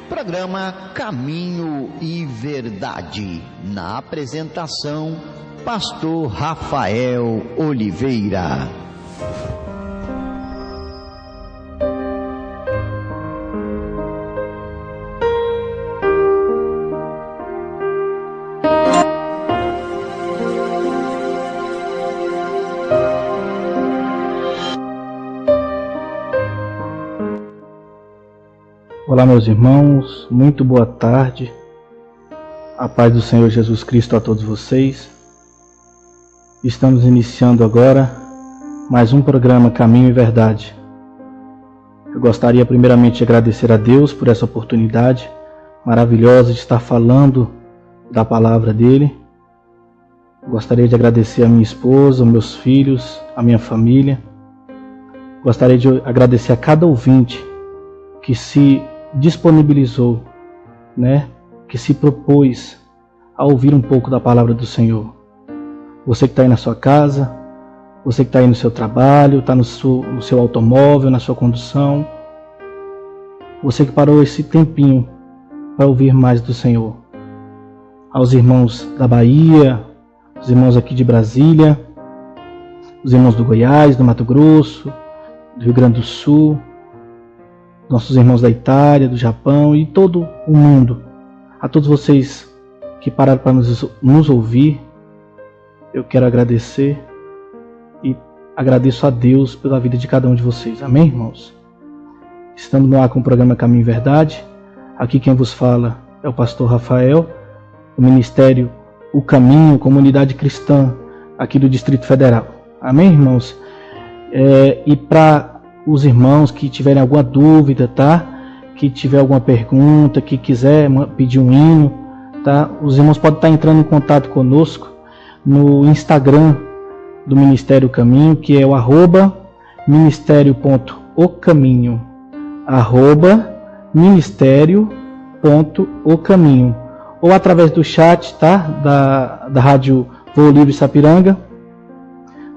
Programa Caminho e Verdade. Na apresentação, Pastor Rafael Oliveira. Olá, meus irmãos, muito boa tarde. A paz do Senhor Jesus Cristo a todos vocês. Estamos iniciando agora mais um programa Caminho e Verdade. Eu gostaria primeiramente de agradecer a Deus por essa oportunidade maravilhosa de estar falando da palavra dele. Gostaria de agradecer a minha esposa, meus filhos, a minha família. Gostaria de agradecer a cada ouvinte que se disponibilizou, que se propôs a ouvir um pouco da palavra do Senhor. Você que está aí na sua casa, você que está aí no seu trabalho, está no seu automóvel, na sua condução, você que parou esse tempinho para ouvir mais do Senhor. Aos irmãos da Bahia, os irmãos aqui de Brasília, os irmãos do Goiás, do Mato Grosso, do Rio Grande do Sul, nossos irmãos da Itália, do Japão e todo o mundo. A todos vocês que pararam para nos ouvir, eu quero agradecer e agradeço a Deus pela vida de cada um de vocês. Amém, irmãos? Estamos no ar com o programa Caminho e Verdade. Aqui quem vos fala é o pastor Rafael, do Ministério O Caminho, Comunidade Cristã, aqui do Distrito Federal. Amém, irmãos? E para os irmãos que tiverem alguma dúvida, que tiver alguma pergunta, que quiser pedir um hino, os irmãos podem estar entrando em contato conosco no Instagram do Ministério Caminho, que é o @ministério.ocaminho, @ministério.ocaminho, ou através do chat, da Rádio Voo Livre Sapiranga.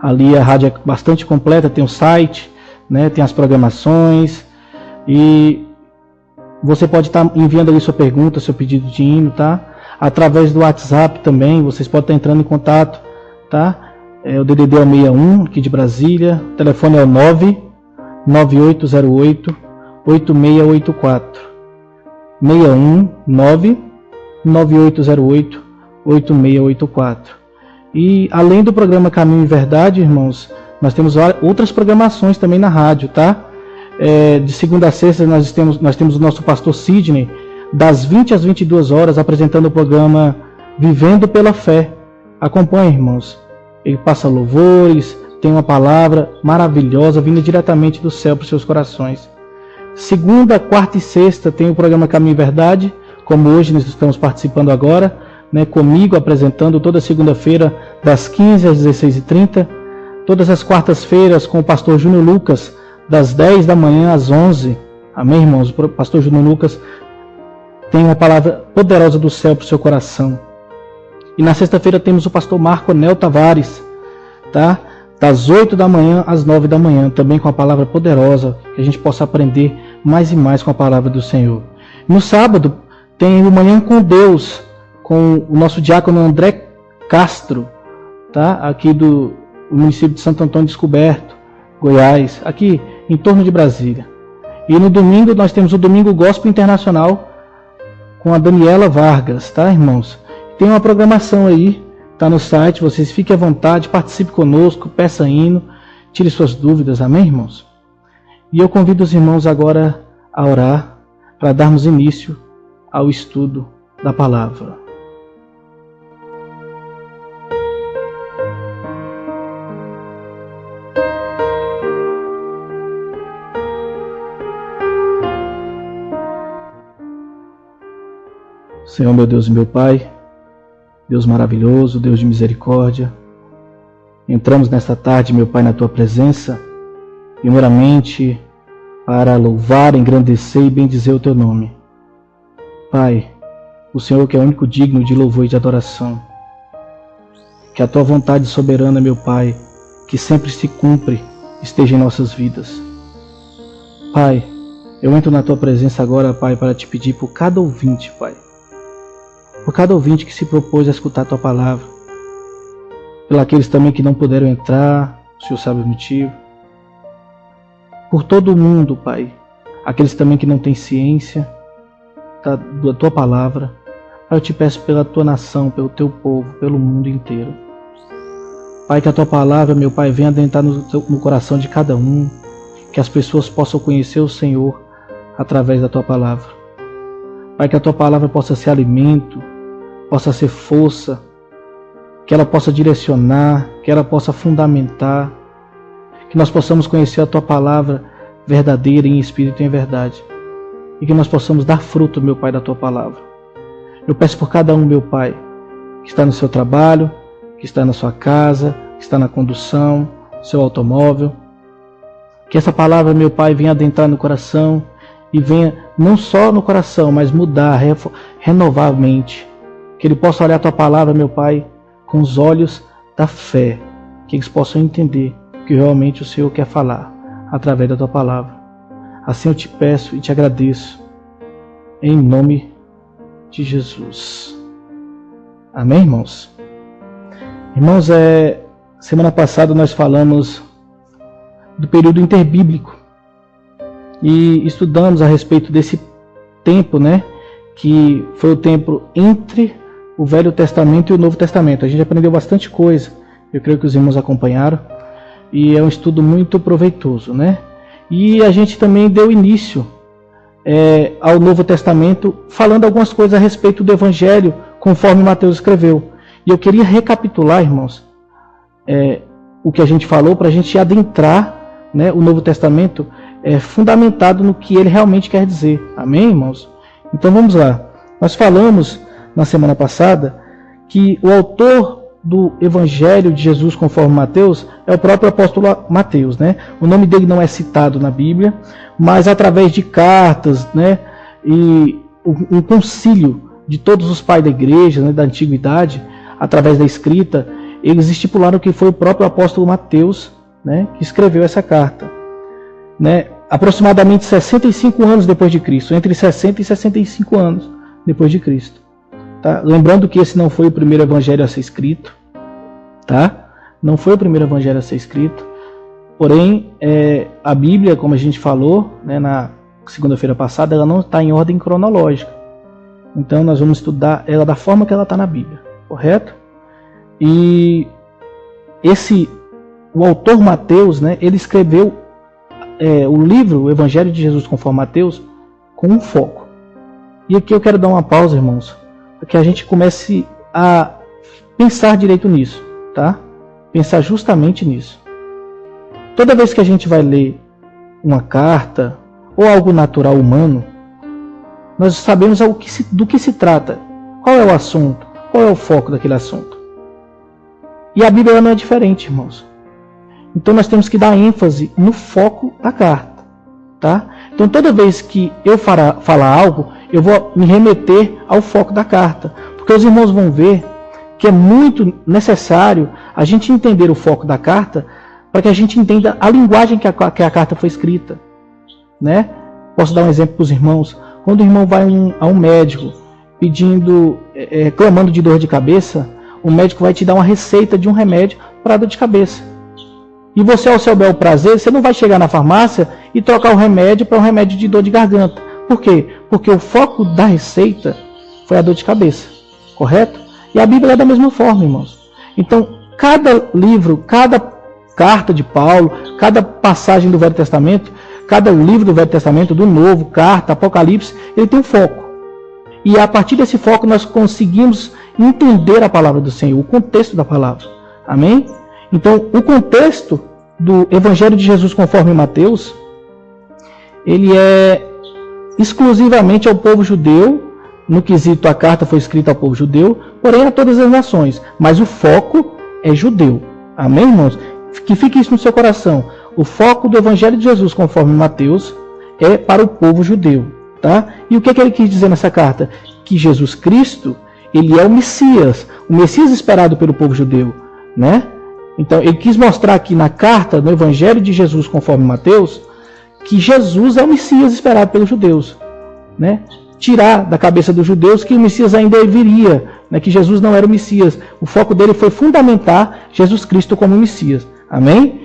Ali a rádio é bastante completa, tem o site, tem as programações, e você pode estar enviando ali sua pergunta, seu pedido de hino, através do WhatsApp também, vocês podem estar entrando em contato, o DDD é o 61, aqui de Brasília, o telefone é o 99808-8684, 619-9808-8684. E além do programa Caminho e Verdade, irmãos, nós temos outras programações também na rádio, de segunda a sexta nós temos o nosso pastor Sidney, das 20 às 22 horas, apresentando o programa Vivendo pela Fé. Acompanhe, irmãos. Ele passa louvores, tem uma palavra maravilhosa vinda diretamente do céu para os seus corações. Segunda, quarta e sexta tem o programa Caminho e Verdade, como hoje nós estamos participando agora, comigo apresentando toda segunda-feira das 15 às 16h30. Todas as quartas-feiras com o pastor Júnior Lucas, das 10 da manhã às 11. Amém, irmãos? O pastor Júnior Lucas tem uma palavra poderosa do céu para o seu coração. E na sexta-feira temos o pastor Marco Nel Tavares, das 8 da manhã às 9 da manhã, também com a palavra poderosa, que a gente possa aprender mais e mais com a palavra do Senhor. No sábado tem o Manhã com Deus, com o nosso diácono André Castro, aqui do município de Santo Antônio Descoberto, Goiás, aqui em torno de Brasília. E no domingo nós temos o Domingo Gospel Internacional com a Daniela Vargas, irmãos? Tem uma programação aí, no site, vocês fiquem à vontade, participe conosco, peça hino, tire suas dúvidas, amém, irmãos? E eu convido os irmãos agora a orar para darmos início ao estudo da palavra. Senhor, meu Deus e meu Pai, Deus maravilhoso, Deus de misericórdia, entramos nesta tarde, meu Pai, na Tua presença, primeiramente para louvar, engrandecer e bendizer o Teu nome. Pai, o Senhor que é o único digno de louvor e de adoração, que a Tua vontade soberana, meu Pai, que sempre se cumpre, esteja em nossas vidas. Pai, Eu entro na Tua presença agora, Pai, para Te pedir por cada ouvinte, Pai. Por cada ouvinte que se propôs a escutar a Tua palavra. Por aqueles também que não puderam entrar, o Senhor sabe o motivo. Por todo mundo, Pai. Aqueles também que não têm ciência da Tua palavra. Pai, eu Te peço pela Tua nação, pelo Teu povo, pelo mundo inteiro. Pai, que a Tua palavra, meu Pai, venha adentrar no coração de cada um. Que as pessoas possam conhecer o Senhor através da Tua palavra. Pai, que a Tua palavra possa ser alimento, possa ser força, que ela possa direcionar, que ela possa fundamentar, que nós possamos conhecer a Tua palavra verdadeira em espírito e em verdade, e que nós possamos dar fruto, meu Pai, da Tua palavra. Eu peço por cada um, meu Pai, que está no seu trabalho, que está na sua casa, que está na condução, no seu automóvel, que essa palavra, meu Pai, venha adentrar no coração e venha não só no coração, mas mudar, renovar a mente. Que ele possa olhar a Tua palavra, meu Pai, com os olhos da fé. Que eles possam entender o que realmente o Senhor quer falar através da Tua palavra. Assim eu Te peço e Te agradeço. Em nome de Jesus. Amém, irmãos? Irmãos, semana passada nós falamos do período interbíblico e estudamos a respeito desse tempo, né, que foi o tempo entre o Velho Testamento e o Novo Testamento. A gente aprendeu bastante coisa, eu creio que os irmãos acompanharam, e é um estudo muito proveitoso, né? E a gente também deu início ao Novo Testamento, falando algumas coisas a respeito do Evangelho, conforme Mateus escreveu. E eu queria recapitular, irmãos, o que a gente falou, para a gente adentrar, né, o Novo Testamento fundamentado no que ele realmente quer dizer. Amém, irmãos? Então vamos lá. Nós falamos na semana passada que o autor do Evangelho de Jesus conforme Mateus é o próprio apóstolo Mateus, né? O nome dele não é citado na Bíblia, mas através de cartas, né, e um concílio de todos os pais da igreja, né, da antiguidade, através da escrita, eles estipularam que foi o próprio apóstolo Mateus, né, que escreveu essa carta, né, aproximadamente 65 anos depois de Cristo, entre 60 e 65 anos depois de Cristo. Tá? Lembrando que esse não foi o primeiro evangelho a ser escrito, tá? Não foi o primeiro evangelho a ser escrito, porém a Bíblia, como a gente falou, né, na segunda-feira passada, ela não está em ordem cronológica. Então nós vamos estudar ela da forma que ela está na Bíblia, correto? E o autor Mateus, né, ele escreveu o livro, o Evangelho de Jesus conforme Mateus, com um foco. E aqui eu quero dar uma pausa, irmãos, para que a gente comece a pensar direito nisso, tá? Pensar justamente nisso. Toda vez que a gente vai ler uma carta ou algo natural humano, nós sabemos do que se trata, qual é o assunto, qual é o foco daquele assunto. E a Bíblia não é diferente, irmãos. Então nós temos que dar ênfase no foco da carta, tá? Então toda vez que eu falar algo, eu vou me remeter ao foco da carta, porque os irmãos vão ver que é muito necessário a gente entender o foco da carta para que a gente entenda a linguagem que a carta foi escrita, né? Posso dar um exemplo para os irmãos. Quando o irmão vai a um médico clamando de dor de cabeça, o médico vai te dar uma receita de um remédio para dor de cabeça. E você, ao seu bel prazer, você não vai chegar na farmácia e trocar o remédio para um remédio de dor de garganta. Por quê? Porque o foco da receita foi a dor de cabeça, correto? E a Bíblia é da mesma forma, irmãos. Então, cada livro, cada carta de Paulo, cada passagem do Velho Testamento, cada livro do Velho Testamento, do Novo, carta, Apocalipse, ele tem um foco. E a partir desse foco nós conseguimos entender a palavra do Senhor, o contexto da palavra. Amém? Então, o contexto do Evangelho de Jesus conforme Mateus, ele é exclusivamente ao povo judeu, no quesito a carta foi escrita ao povo judeu, porém a todas as nações, mas o foco é judeu. Amém, irmãos? Que fique isso no seu coração. O foco do Evangelho de Jesus conforme Mateus é para o povo judeu, tá? E o que ele quis dizer nessa carta? Que Jesus Cristo, ele é o Messias esperado pelo povo judeu, né? Então ele quis mostrar aqui na carta, no Evangelho de Jesus conforme Mateus, que Jesus é o Messias esperado pelos judeus, né? Tirar da cabeça dos judeus que o Messias ainda viria, né? Que Jesus não era o Messias. O foco dele foi fundamentar Jesus Cristo como Messias. Amém?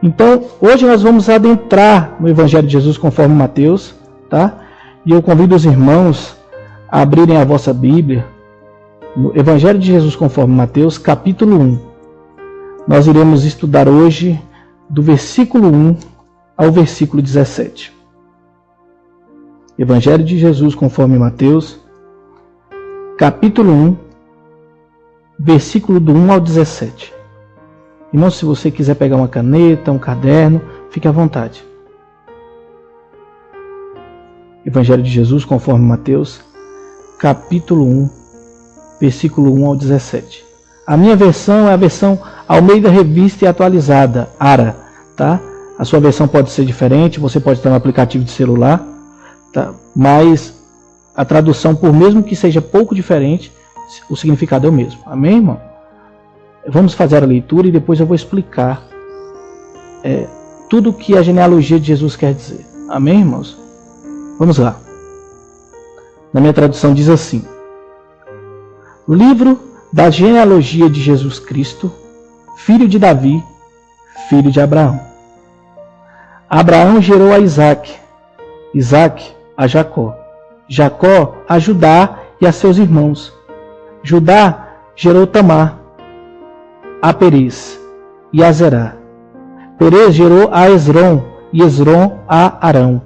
Então, hoje nós vamos adentrar no Evangelho de Jesus conforme Mateus, tá? E eu convido os irmãos a abrirem a vossa Bíblia no Evangelho de Jesus conforme Mateus, capítulo 1. Nós iremos estudar hoje do versículo 1 ao versículo 17. Evangelho de Jesus conforme Mateus, capítulo 1, versículo do 1 ao 17. Irmão, se você quiser pegar uma caneta, um caderno, fique à vontade. Evangelho de Jesus conforme Mateus, capítulo 1, versículo 1 ao 17. A minha versão é a versão Almeida Revista e Atualizada, ARA, tá? A sua versão pode ser diferente, você pode ter um aplicativo de celular, tá? Mas a tradução, por mesmo que seja pouco diferente, o significado é o mesmo. Amém, irmão? Vamos fazer a leitura e depois eu vou explicar tudo o que a genealogia de Jesus quer dizer. Amém, irmãos? Vamos lá. Na minha tradução diz assim: Livro da genealogia de Jesus Cristo, filho de Davi, filho de Abraão. Abraão gerou a Isaque, Isaque a Jacó, Jacó a Judá e a seus irmãos. Judá gerou Tamar, a Perez e a Zerá. Perez gerou a Esrom e Esrom a Arão.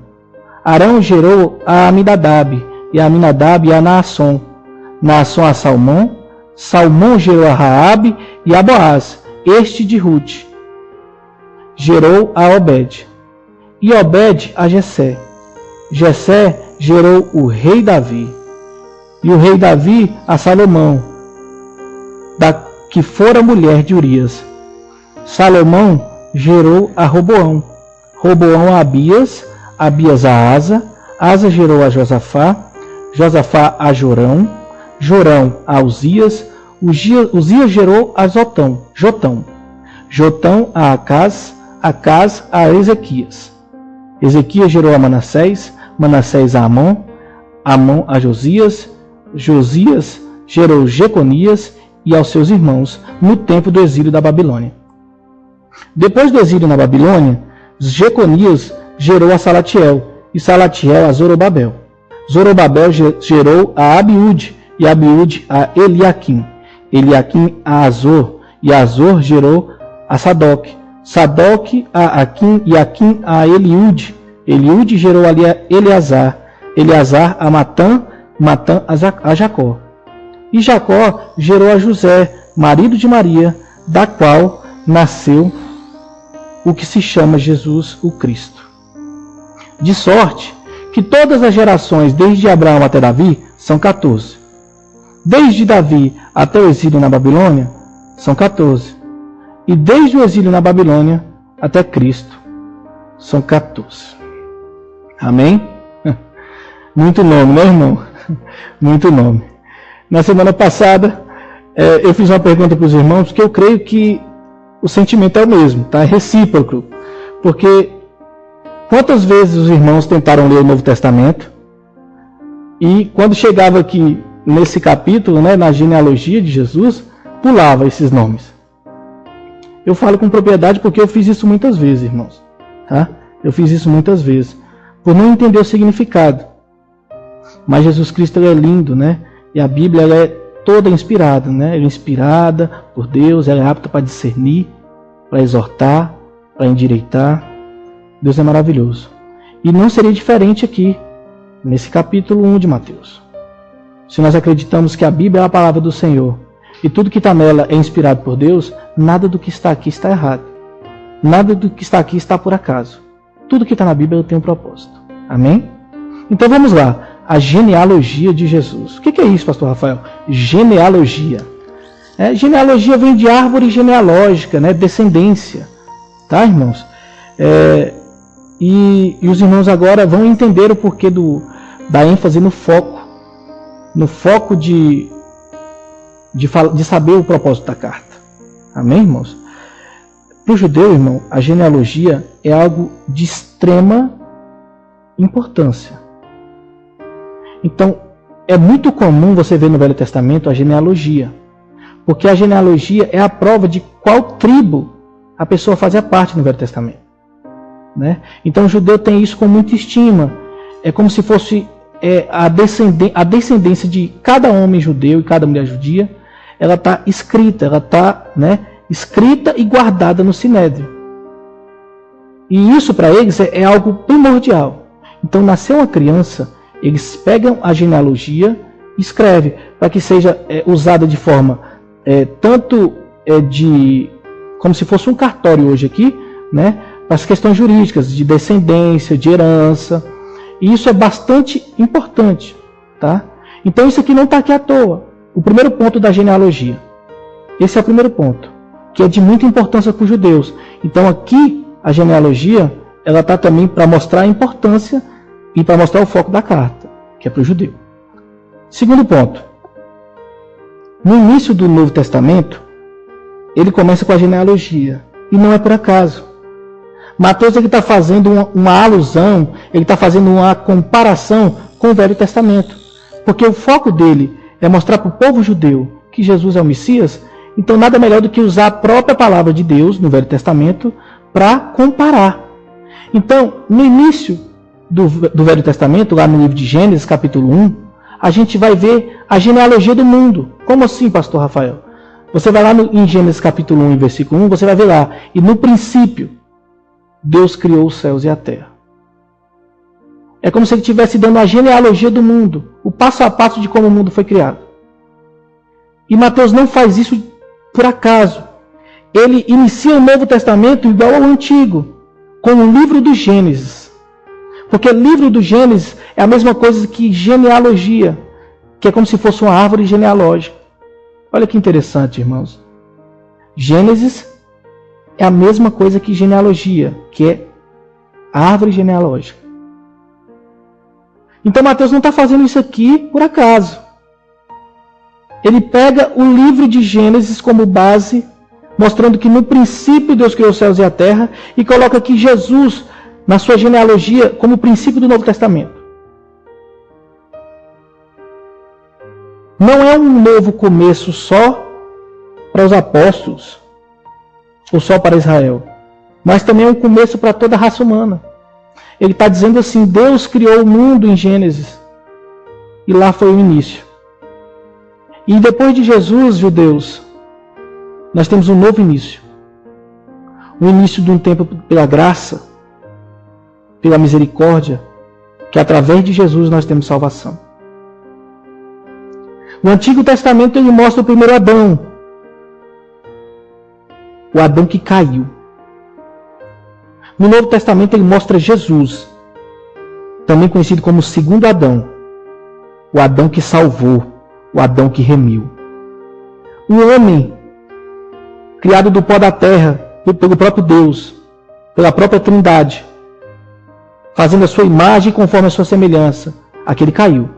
Arão gerou a Aminadab e a Aminadab a Naasson. Naasson a Salmão. Salmão gerou a Raabe e a Boaz, este de Ruth. Gerou a Obed. E Obed a Jessé. Jessé gerou o rei Davi. E o rei Davi a Salomão, da que fora mulher de Urias. Salomão gerou a Roboão. Roboão a Abias. Abias a Asa. Asa gerou a Josafá. Josafá a Jorão. Jorão a Uzias. Uzias gerou a Jotão. Jotão a Acaz. Acaz a Ezequias. Ezequias gerou a Manassés. Manassés a Amon. Amon a Josias. Josias gerou Jeconias e aos seus irmãos no tempo do exílio da Babilônia. Depois do exílio na Babilônia, Jeconias gerou a Salatiel e Salatiel a Zorobabel. Zorobabel gerou a Abiúde e Abiúde a Eliaquim. Eliaquim a Azor e Azor gerou a Sadoc. Sadoc a Aquim e Aquim a Eliúde. Eliúde gerou a Eleazar. Eleazar a Matã, Matã a Jacó. E Jacó gerou a José, marido de Maria, da qual nasceu o que se chama Jesus o Cristo. De sorte que todas as gerações, desde Abraão até Davi, são 14. Desde Davi até o exílio na Babilônia, são 14. E desde o exílio na Babilônia até Cristo, são 14. Amém? Muito nome, né, irmão? Muito nome. Na semana passada, eu fiz uma pergunta para os irmãos, porque eu creio que o sentimento é o mesmo, tá? É recíproco. Porque quantas vezes os irmãos tentaram ler o Novo Testamento e quando chegava aqui nesse capítulo, né, na genealogia de Jesus, pulava esses nomes. Eu falo com propriedade porque eu fiz isso muitas vezes, irmãos. Tá? Eu fiz isso muitas vezes, por não entender o significado. Mas Jesus Cristo é lindo, né? E a Bíblia ela é toda inspirada, né? Ela é inspirada por Deus, ela é apta para discernir, para exortar, para endireitar. Deus é maravilhoso. E não seria diferente aqui, nesse capítulo 1 de Mateus. Se nós acreditamos que a Bíblia é a palavra do Senhor e tudo que está nela é inspirado por Deus, nada do que está aqui está errado. Nada do que está aqui está por acaso. Tudo que está na Bíblia tem um propósito. Amém? Então vamos lá. A genealogia de Jesus. O que é isso, pastor Rafael? Genealogia. Genealogia vem de árvore genealógica, né? Descendência. Tá, irmãos? E os irmãos agora vão entender o porquê da ênfase no foco. No foco de saber o propósito da carta. Amém, irmãos? Para o judeu, irmão, a genealogia é algo de extrema importância. Então, é muito comum você ver no Velho Testamento a genealogia, porque a genealogia é a prova de qual tribo a pessoa fazia parte no Velho Testamento, né? Então o judeu tem isso com muita estima. É como se fosse a descendência de cada homem judeu e cada mulher judia, ela está escrita, escrita e guardada no Sinédrio. E isso para eles é algo primordial. Então nasceu uma criança, eles pegam a genealogia e escrevem para que seja usada de forma como se fosse um cartório hoje aqui, né, para as questões jurídicas de descendência, de herança. E isso é bastante importante, tá? Então isso aqui não está aqui à toa. O primeiro ponto da genealogia. Esse é o primeiro ponto, que é de muita importância para os judeus. Então aqui a genealogia, ela está também para mostrar a importância e para mostrar o foco da carta, que é para o judeu. Segundo ponto. No início do Novo Testamento, ele começa com a genealogia. E não é por acaso. Mateus está fazendo uma alusão, ele está fazendo uma comparação com o Velho Testamento. Porque o foco dele é mostrar para o povo judeu que Jesus é o Messias. Então nada melhor do que usar a própria palavra de Deus no Velho Testamento para comparar. Então, no início do Velho Testamento, lá no livro de Gênesis, capítulo 1, a gente vai ver a genealogia do mundo. Como assim, pastor Rafael? Você vai lá em Gênesis capítulo 1, versículo 1, você vai ver lá. E no princípio, Deus criou os céus e a terra. É como se ele estivesse dando a genealogia do mundo, o passo a passo de como o mundo foi criado. E Mateus não faz isso por acaso. Ele inicia o Novo Testamento igual ao Antigo, com o livro do Gênesis. Porque o livro do Gênesis é a mesma coisa que genealogia, que é como se fosse uma árvore genealógica. Olha que interessante, irmãos. Gênesis é a mesma coisa que genealogia, que é a árvore genealógica. Então Mateus não está fazendo isso aqui por acaso. Ele pega o livro de Gênesis como base, mostrando que no princípio Deus criou os céus e a terra, e coloca aqui Jesus na sua genealogia como princípio do Novo Testamento. Não é um novo começo só para os apóstolos, ou só para Israel, mas também é um começo para toda a raça humana. Ele está dizendo assim, Deus criou o mundo em Gênesis, e lá foi o início. E depois de Jesus, judeus, nós temos um novo início. O início de um tempo pela graça, pela misericórdia, que através de Jesus nós temos salvação. No Antigo Testamento ele mostra o primeiro Adão. O Adão que caiu. No Novo Testamento ele mostra Jesus, também conhecido como o segundo Adão. O Adão que salvou, o Adão que remiu. O homem, criado do pó da terra, pelo próprio Deus, pela própria Trindade, fazendo a sua imagem conforme a sua semelhança, aquele caiu.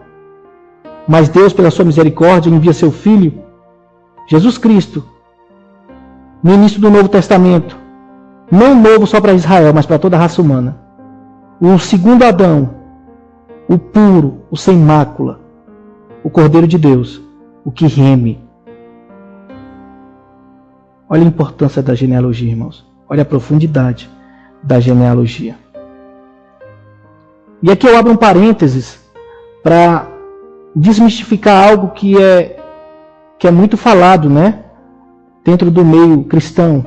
Mas Deus, pela sua misericórdia, envia seu Filho, Jesus Cristo, no início do Novo Testamento, não novo só para Israel, mas para toda a raça humana. O segundo Adão, o puro, o sem mácula, o Cordeiro de Deus, o que reme. Olha a importância da genealogia, irmãos. Olha a profundidade da genealogia. E aqui eu abro um parênteses para desmistificar algo que é muito falado, né, dentro do meio cristão.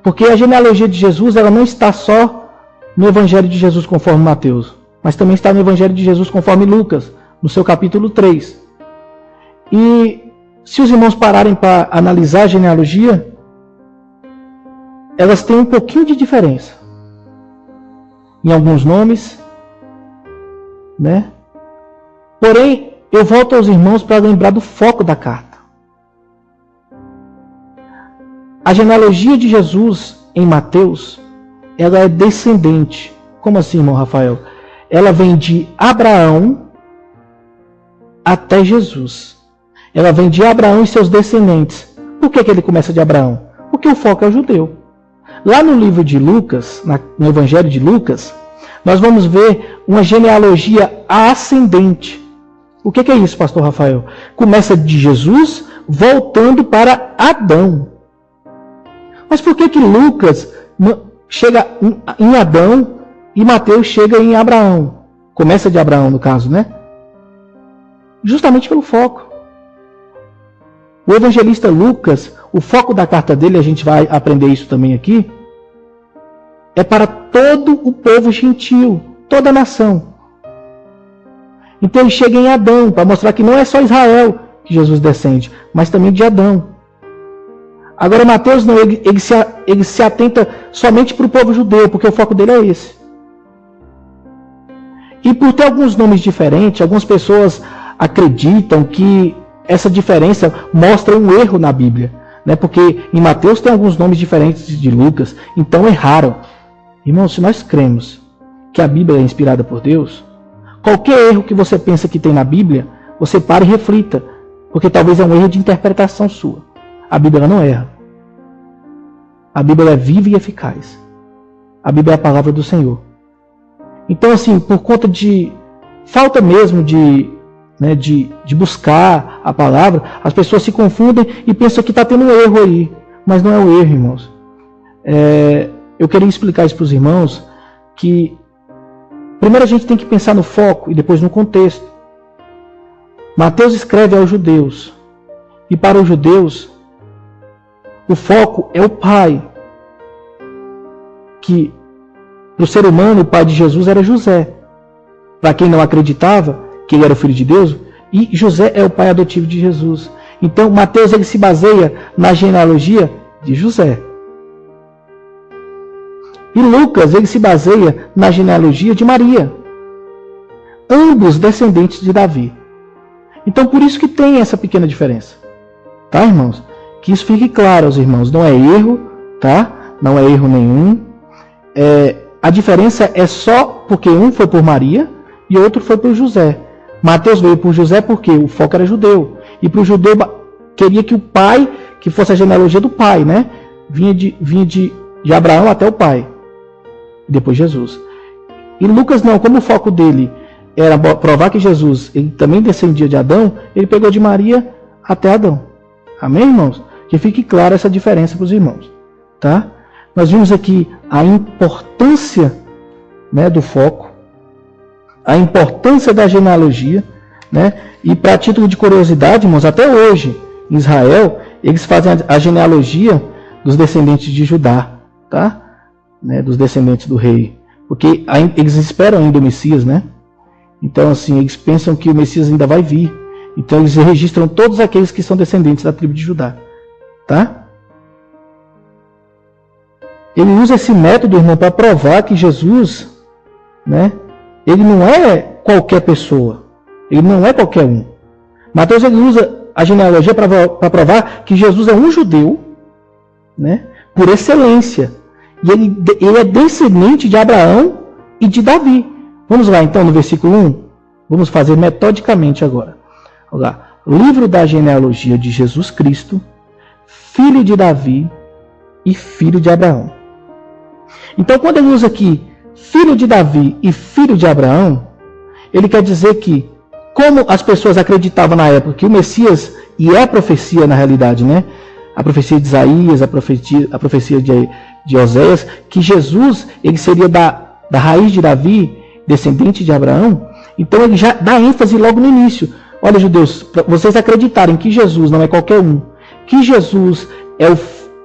Porque a genealogia de Jesus, ela não está só no Evangelho de Jesus conforme Mateus, mas também está no Evangelho de Jesus conforme Lucas, no seu capítulo 3. E se os irmãos pararem para analisar a genealogia, elas têm um pouquinho de diferença. Em alguns nomes, né? Porém, eu volto aos irmãos para lembrar do foco da carta. A genealogia de Jesus em Mateus, ela é descendente. Como assim, irmão Rafael? Ela vem de Abraão até Jesus. Ela vem de Abraão e seus descendentes. Por que ele começa de Abraão? Porque o foco é o judeu. Lá no livro de Lucas, no Evangelho de Lucas, nós vamos ver uma genealogia ascendente. O que é isso, pastor Rafael? Começa de Jesus voltando para Adão. Mas por que Lucas chega em Adão e Mateus chega em Abraão? Começa de Abraão, no caso, né? Justamente pelo foco. O evangelista Lucas, o foco da carta dele, a gente vai aprender isso também aqui, é para todo o povo gentil, toda a nação. Então ele chega em Adão, para mostrar que não é só Israel que Jesus descende, mas também de Adão. Agora Mateus não, ele se atenta somente para o povo judeu, porque o foco dele é esse. E por ter alguns nomes diferentes, algumas pessoas acreditam que essa diferença mostra um erro na Bíblia, né? Porque em Mateus tem alguns nomes diferentes de Lucas, então erraram. Irmãos, se nós cremos que a Bíblia é inspirada por Deus, qualquer erro que você pensa que tem na Bíblia, você para e reflita, porque talvez é um erro de interpretação sua. A Bíblia não erra. A Bíblia é viva e eficaz. A Bíblia é a palavra do Senhor. Então, assim, por conta de falta mesmo de buscar a palavra, as pessoas se confundem e pensam que está tendo um erro aí. Mas não é um erro, irmãos. Eu queria explicar isso para os irmãos, que primeiro a gente tem que pensar no foco e depois no contexto. Mateus escreve aos judeus. E para os judeus, o foco é o Pai. Que para o ser humano, o pai de Jesus era José. Para quem não acreditava que ele era o Filho de Deus, e José é o pai adotivo de Jesus. Então Mateus ele se baseia na genealogia de José. E Lucas ele se baseia na genealogia de Maria. Ambos descendentes de Davi. Então por isso que tem essa pequena diferença. Tá, irmãos? Que isso fique claro aos irmãos. Não é erro, tá? Não é erro nenhum. A diferença é só porque um foi por Maria e outro foi por José. Mateus veio por José porque o foco era judeu. E para o judeu queria que o pai, que fosse a genealogia do pai, né? Vinha de Abraão até o pai. E depois Jesus. E Lucas não, como o foco dele era provar que Jesus ele também descendia de Adão, ele pegou de Maria até Adão. Amém, irmãos? Que fique clara essa diferença para os irmãos. Tá? Nós vimos aqui a importância, né, do foco, a importância da genealogia, né? E para título de curiosidade, irmãos, até hoje, em Israel, eles fazem a genealogia dos descendentes de Judá, tá? Né, dos descendentes do rei. Porque eles esperam ainda o Messias, né? Então, assim, eles pensam que o Messias ainda vai vir. Então, eles registram todos aqueles que são descendentes da tribo de Judá, tá? Ele usa esse método, irmão, para provar que Jesus, né, ele não é qualquer pessoa. Ele não é qualquer um. Mateus ele usa a genealogia para provar que Jesus é um judeu, né, por excelência. E ele é descendente de Abraão e de Davi. Vamos lá, então, no versículo 1. Vamos fazer metodicamente agora. Vamos lá. Livro da genealogia de Jesus Cristo, filho de Davi e filho de Abraão. Então, quando ele usa aqui filho de Davi e filho de Abraão, ele quer dizer que, como as pessoas acreditavam na época que o Messias, e é a profecia na realidade, né? A profecia de Isaías, a profecia de Oséias, que Jesus ele seria da raiz de Davi, descendente de Abraão. Então ele já dá ênfase logo no início. Olha, judeus, para vocês acreditarem que Jesus não é qualquer um, que Jesus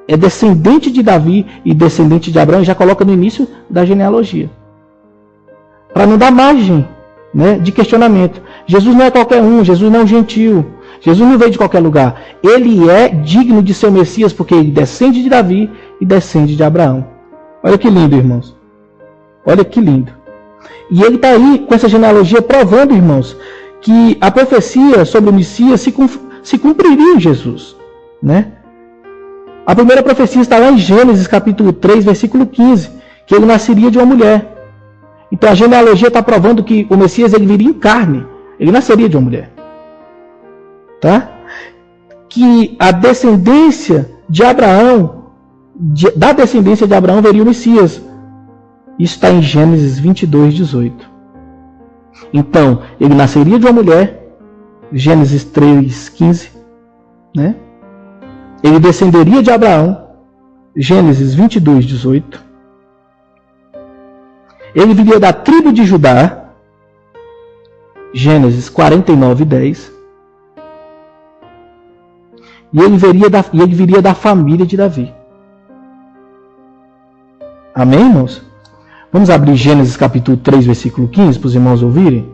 é descendente de Davi e descendente de Abraão, já coloca no início da genealogia. Para não dar margem, né, de questionamento. Jesus não é qualquer um, Jesus não é um gentil. Jesus não veio de qualquer lugar. Ele é digno de ser o Messias porque ele descende de Davi e descende de Abraão. Olha que lindo, irmãos. Olha que lindo. E ele está aí com essa genealogia provando, irmãos, que a profecia sobre o Messias se cumpriria em Jesus, né? A primeira profecia está lá em Gênesis capítulo 3, versículo 15, que ele nasceria de uma mulher. Então a genealogia está provando que o Messias ele viria em carne, ele nasceria de uma mulher. Tá? Que a descendência de Abraão, da descendência de Abraão viria o Messias. Isso está em Gênesis 22, 18. Então, ele nasceria de uma mulher, Gênesis 3, 15. Né? Ele descenderia de Abraão, Gênesis 22, 18. Ele viria da tribo de Judá, Gênesis 49, 10. E ele viria da família de Davi. Amém, irmãos? Vamos abrir Gênesis capítulo 3, versículo 15, para os irmãos ouvirem?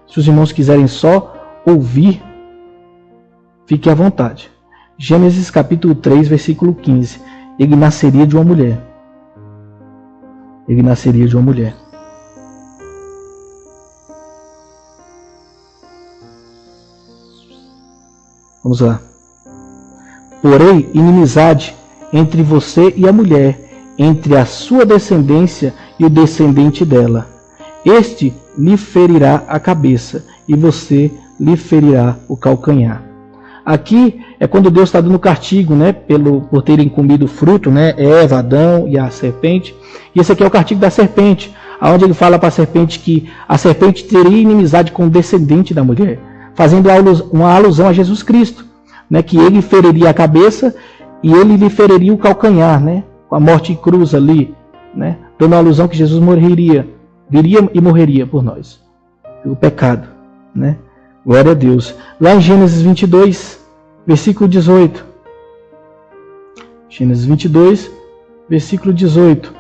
Se os irmãos quiserem só ouvir, fiquem à vontade. Gênesis capítulo 3, versículo 15. Ele nasceria de uma mulher. Ele nasceria de uma mulher. Vamos lá. Porém, inimizade entre você e a mulher, entre a sua descendência e o descendente dela. Este lhe ferirá a cabeça, e você lhe ferirá o calcanhar. Aqui é quando Deus está dando castigo, né, por terem comido o fruto, né, Eva, Adão e a serpente. E esse aqui é o castigo da serpente, onde ele fala para a serpente que a serpente teria inimizade com o descendente da mulher, fazendo uma alusão a Jesus Cristo, né, que ele feriria a cabeça e ele lhe feriria o calcanhar, né, com a morte em cruz ali, né, dando uma alusão que Jesus viria e morreria por nós, pelo pecado, né? Glória a Deus. Lá em Gênesis 22, versículo 18. Gênesis 22, versículo 18.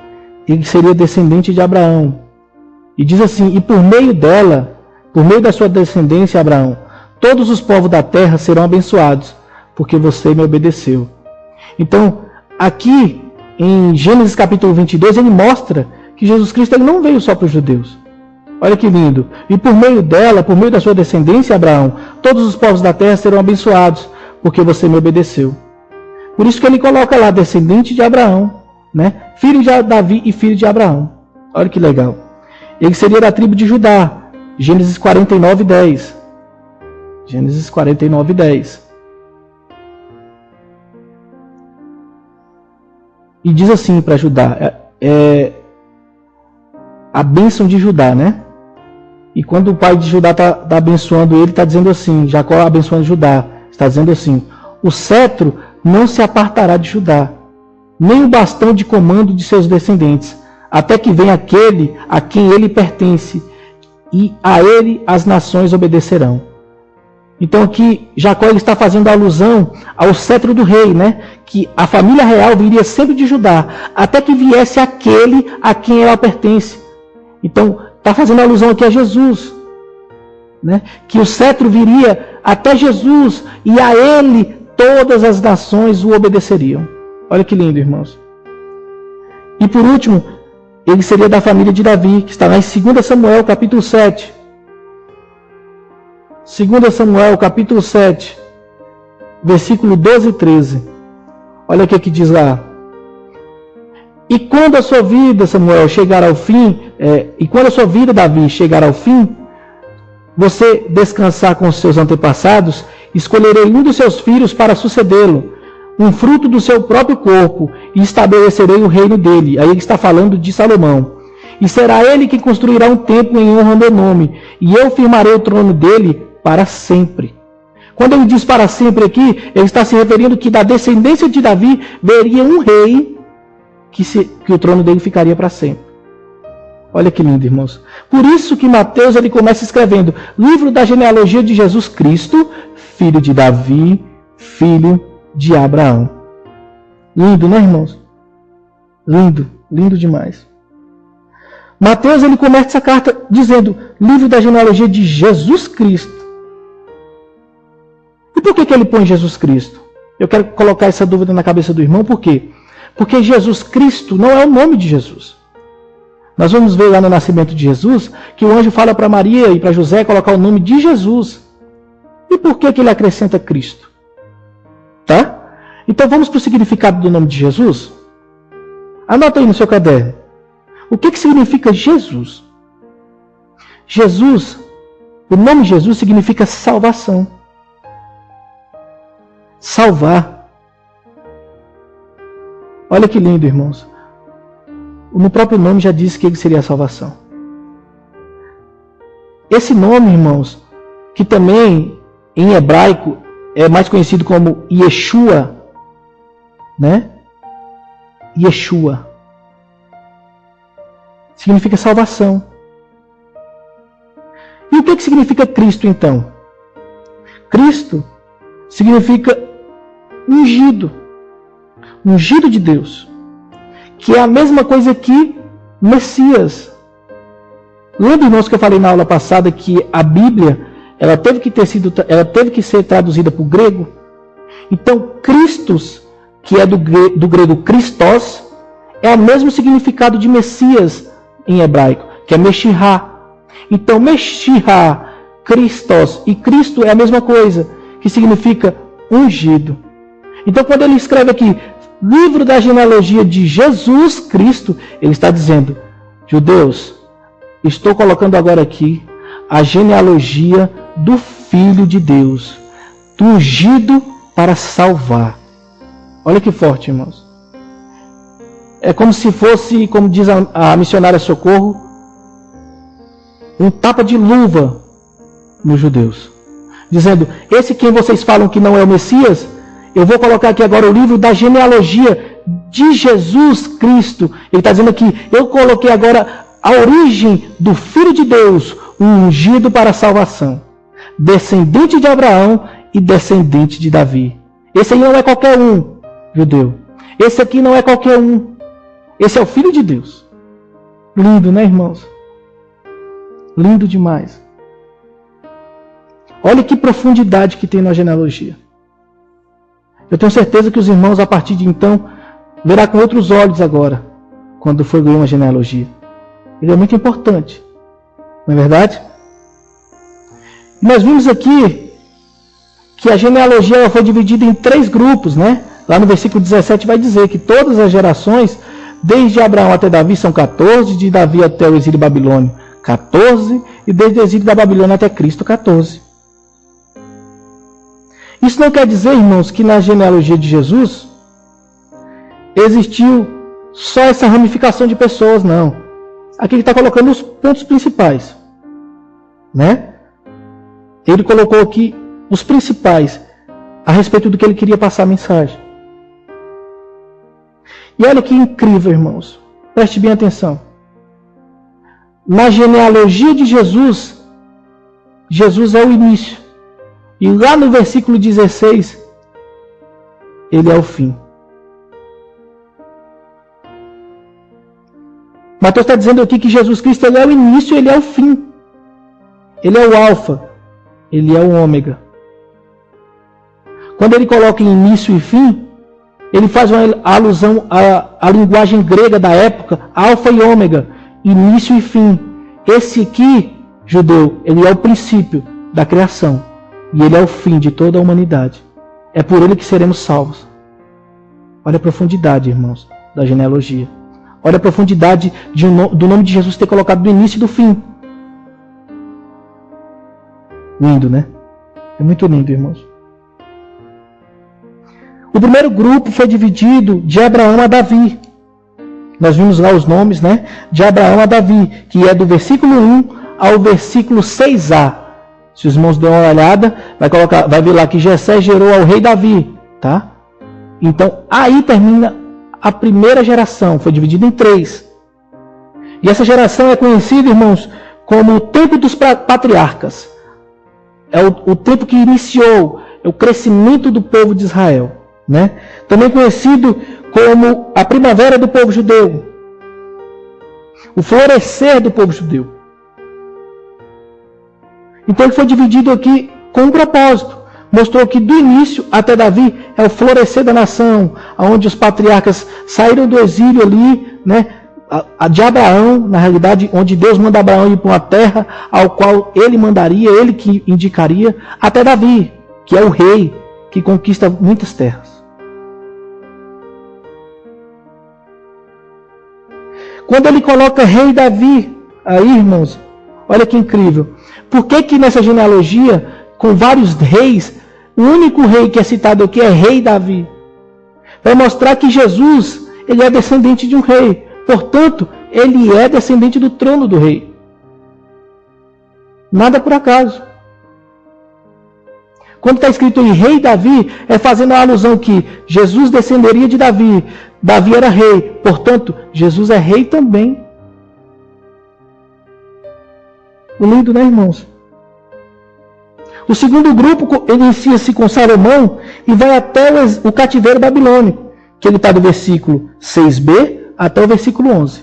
Ele seria descendente de Abraão. E diz assim: e por meio dela, por meio da sua descendência, Abraão, todos os povos da terra serão abençoados, porque você me obedeceu. Então, aqui em Gênesis capítulo 22, ele mostra que Jesus Cristo ele não veio só para os judeus. Olha que lindo. E por meio dela, por meio da sua descendência, Abraão, todos os povos da terra serão abençoados, porque você me obedeceu. Por isso que ele coloca lá, descendente de Abraão, né? Filho de Davi e filho de Abraão. Olha que legal. Ele seria da tribo de Judá. Gênesis 49, 10. Gênesis 49, 10. E diz assim para Judá, a bênção de Judá, né? E quando o pai de Judá está abençoando ele, está dizendo assim, Jacó abençoando Judá, está dizendo assim: o cetro não se apartará de Judá, nem o bastão de comando de seus descendentes, até que venha aquele a quem ele pertence, e a ele as nações obedecerão. Então aqui Jacó ele está fazendo alusão ao cetro do rei, né? Que a família real viria sempre de Judá, até que viesse aquele a quem ela pertence. Então está fazendo alusão aqui a Jesus, né? Que o cetro viria até Jesus e a ele todas as nações o obedeceriam. Olha que lindo, irmãos. E por último, ele seria da família de Davi, que está lá em 2 Samuel capítulo 7. 2 Samuel capítulo 7, versículo 12 e 13. Olha o que diz lá. E quando a sua vida, Samuel, chegar ao fim, e quando a sua vida, Davi, chegar ao fim, você descansar com os seus antepassados, escolherei um dos seus filhos para sucedê-lo, um fruto do seu próprio corpo, e estabelecerei o reino dele. Aí ele está falando de Salomão. E será ele que construirá um templo em honra ao meu nome, e eu firmarei o trono dele para sempre. Quando ele diz para sempre aqui, ele está se referindo que da descendência de Davi veria um rei que o trono dele ficaria para sempre. Olha que lindo, irmãos. Por isso que Mateus ele começa escrevendo livro da genealogia de Jesus Cristo, filho de Davi, filho de Abraão. Lindo, né, irmãos? Lindo, lindo demais. Mateus ele começa essa carta dizendo livro da genealogia de Jesus Cristo. E por que ele põe Jesus Cristo? Eu quero colocar essa dúvida na cabeça do irmão, por quê? Porque Jesus Cristo não é o nome de Jesus. Nós vamos ver lá no nascimento de Jesus que o anjo fala para Maria e para José colocar o nome de Jesus. E por que ele acrescenta Cristo? Tá? Então vamos para o significado do nome de Jesus? Anota aí no seu caderno. O que significa Jesus? Jesus, o nome Jesus significa salvação. Salvar. Olha que lindo, irmãos. no próprio nome já disse que ele seria a salvação. Esse nome, irmãos, que também em hebraico é mais conhecido como Yeshua, né? Yeshua significa salvação. E o que significa Cristo, então? Cristo significa ungido, ungido de Deus, que é a mesma coisa que Messias. Lembra, irmãos, que eu falei na aula passada que a Bíblia ela teve que ser traduzida para o grego? Então, Christos, que é do grego Christos, é o mesmo significado de Messias em hebraico, que é Meshihá. Então, Meshihá, Christos e Cristo é a mesma coisa, que significa ungido. Então, quando ele escreve aqui, livro da genealogia de Jesus Cristo, ele está dizendo, judeus, estou colocando agora aqui a genealogia do Filho de Deus, do ungido para salvar. Olha que forte, irmãos. É como se fosse, como diz a missionária Socorro, um tapa de luva nos judeus. Dizendo, esse quem vocês falam que não é o Messias, eu vou colocar aqui agora o livro da genealogia de Jesus Cristo. Ele está dizendo aqui, eu coloquei agora a origem do Filho de Deus, o ungido para a salvação. Descendente de Abraão e descendente de Davi. Esse aí não é qualquer um, judeu. Esse aqui não é qualquer um. Esse é o Filho de Deus. Lindo, né, irmãos? Lindo demais. Olha que profundidade que tem na genealogia. Eu tenho certeza que os irmãos, a partir de então, verá com outros olhos agora, quando for ler uma genealogia. Ele é muito importante. Não é verdade? Nós vimos aqui que a genealogia ela foi dividida em 3 grupos, né? Lá no versículo 17 vai dizer que todas as gerações, desde Abraão até Davi, são 14, de Davi até o exílio babilônio, 14, e desde o exílio da Babilônia até Cristo, 14. Isso não quer dizer, irmãos, que na genealogia de Jesus existiu só essa ramificação de pessoas, não. Aqui ele está colocando os pontos principais, né? Ele colocou aqui os principais a respeito do que ele queria passar a mensagem. E olha que incrível, irmãos. Preste bem atenção. Na genealogia de Jesus, Jesus é o início. E lá no versículo 16, ele é o fim. Mateus está dizendo aqui que Jesus Cristo ele é o início e ele é o fim. Ele é o alfa. Ele é o ômega. Quando ele coloca início e fim, ele faz uma alusão à linguagem grega da época, alfa e ômega, início e fim. Esse aqui, judeu, ele é o princípio da criação. E ele é o fim de toda a humanidade. É por ele que seremos salvos. Olha a profundidade, irmãos, da genealogia. Olha a profundidade do nome de Jesus ter colocado do início e do fim. Lindo, né? É muito lindo, irmãos. O primeiro grupo foi dividido de Abraão a Davi. Nós vimos lá os nomes, né? De Abraão a Davi, que é do versículo 1 ao versículo 6a. Se os irmãos derem uma olhada, vai ver lá que Jessé gerou ao rei Davi, tá? Então, aí termina a primeira geração, foi dividida em 3. E essa geração é conhecida, irmãos, como o tempo dos patriarcas. É o tempo que iniciou o crescimento do povo de Israel, né? Também conhecido como a primavera do povo judeu. O florescer do povo judeu. Então ele foi dividido aqui com um propósito. Mostrou que do início até Davi é o florescer da nação, onde os patriarcas saíram do exílio ali, né? A de Abraão, na realidade, onde Deus manda Abraão ir para uma terra ao qual ele mandaria, ele que indicaria, até Davi, que é o rei que conquista muitas terras. Quando ele coloca rei Davi, aí, irmãos, olha que incrível. Por que nessa genealogia, com vários reis, o único rei que é citado aqui é rei Davi? Vai mostrar que Jesus, ele é descendente de um rei. Portanto, ele é descendente do trono do rei. Nada por acaso. Quando está escrito em rei Davi, é fazendo a alusão que Jesus descenderia de Davi. Davi era rei, portanto, Jesus é rei também. Lindo, né, irmãos? O segundo grupo inicia-se com Salomão e vai até o cativeiro babilônico, que ele está do versículo 6b até o versículo 11.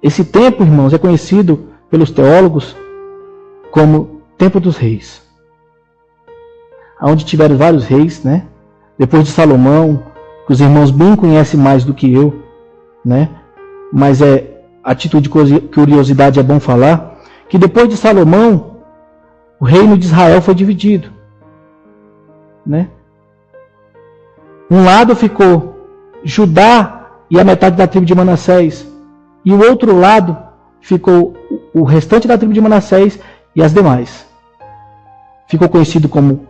Esse tempo, irmãos, é conhecido pelos teólogos como Tempo dos Reis. Onde tiveram vários reis, né? Depois de Salomão, que os irmãos bem conhecem mais do que eu, né? Mas a título de curiosidade é bom falar, que depois de Salomão, o reino de Israel foi dividido, né? Um lado ficou Judá e a metade da tribo de Manassés, e o outro lado ficou o restante da tribo de Manassés e as demais. Ficou conhecido como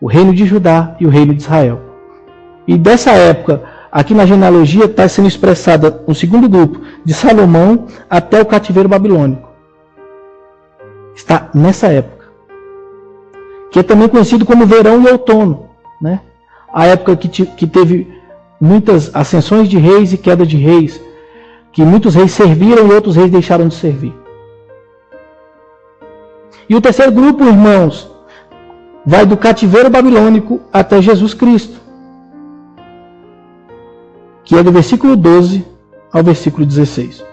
o reino de Judá e o reino de Israel. E dessa época, aqui na genealogia está sendo expressada o segundo grupo, de Salomão até o cativeiro babilônico. Está nessa época. Que é também conhecido como verão e outono, né? A época que teve muitas ascensões de reis e queda de reis, que muitos reis serviram e outros reis deixaram de servir. E o terceiro grupo, irmãos, vai do cativeiro babilônico até Jesus Cristo, que é do versículo 12 ao versículo 16.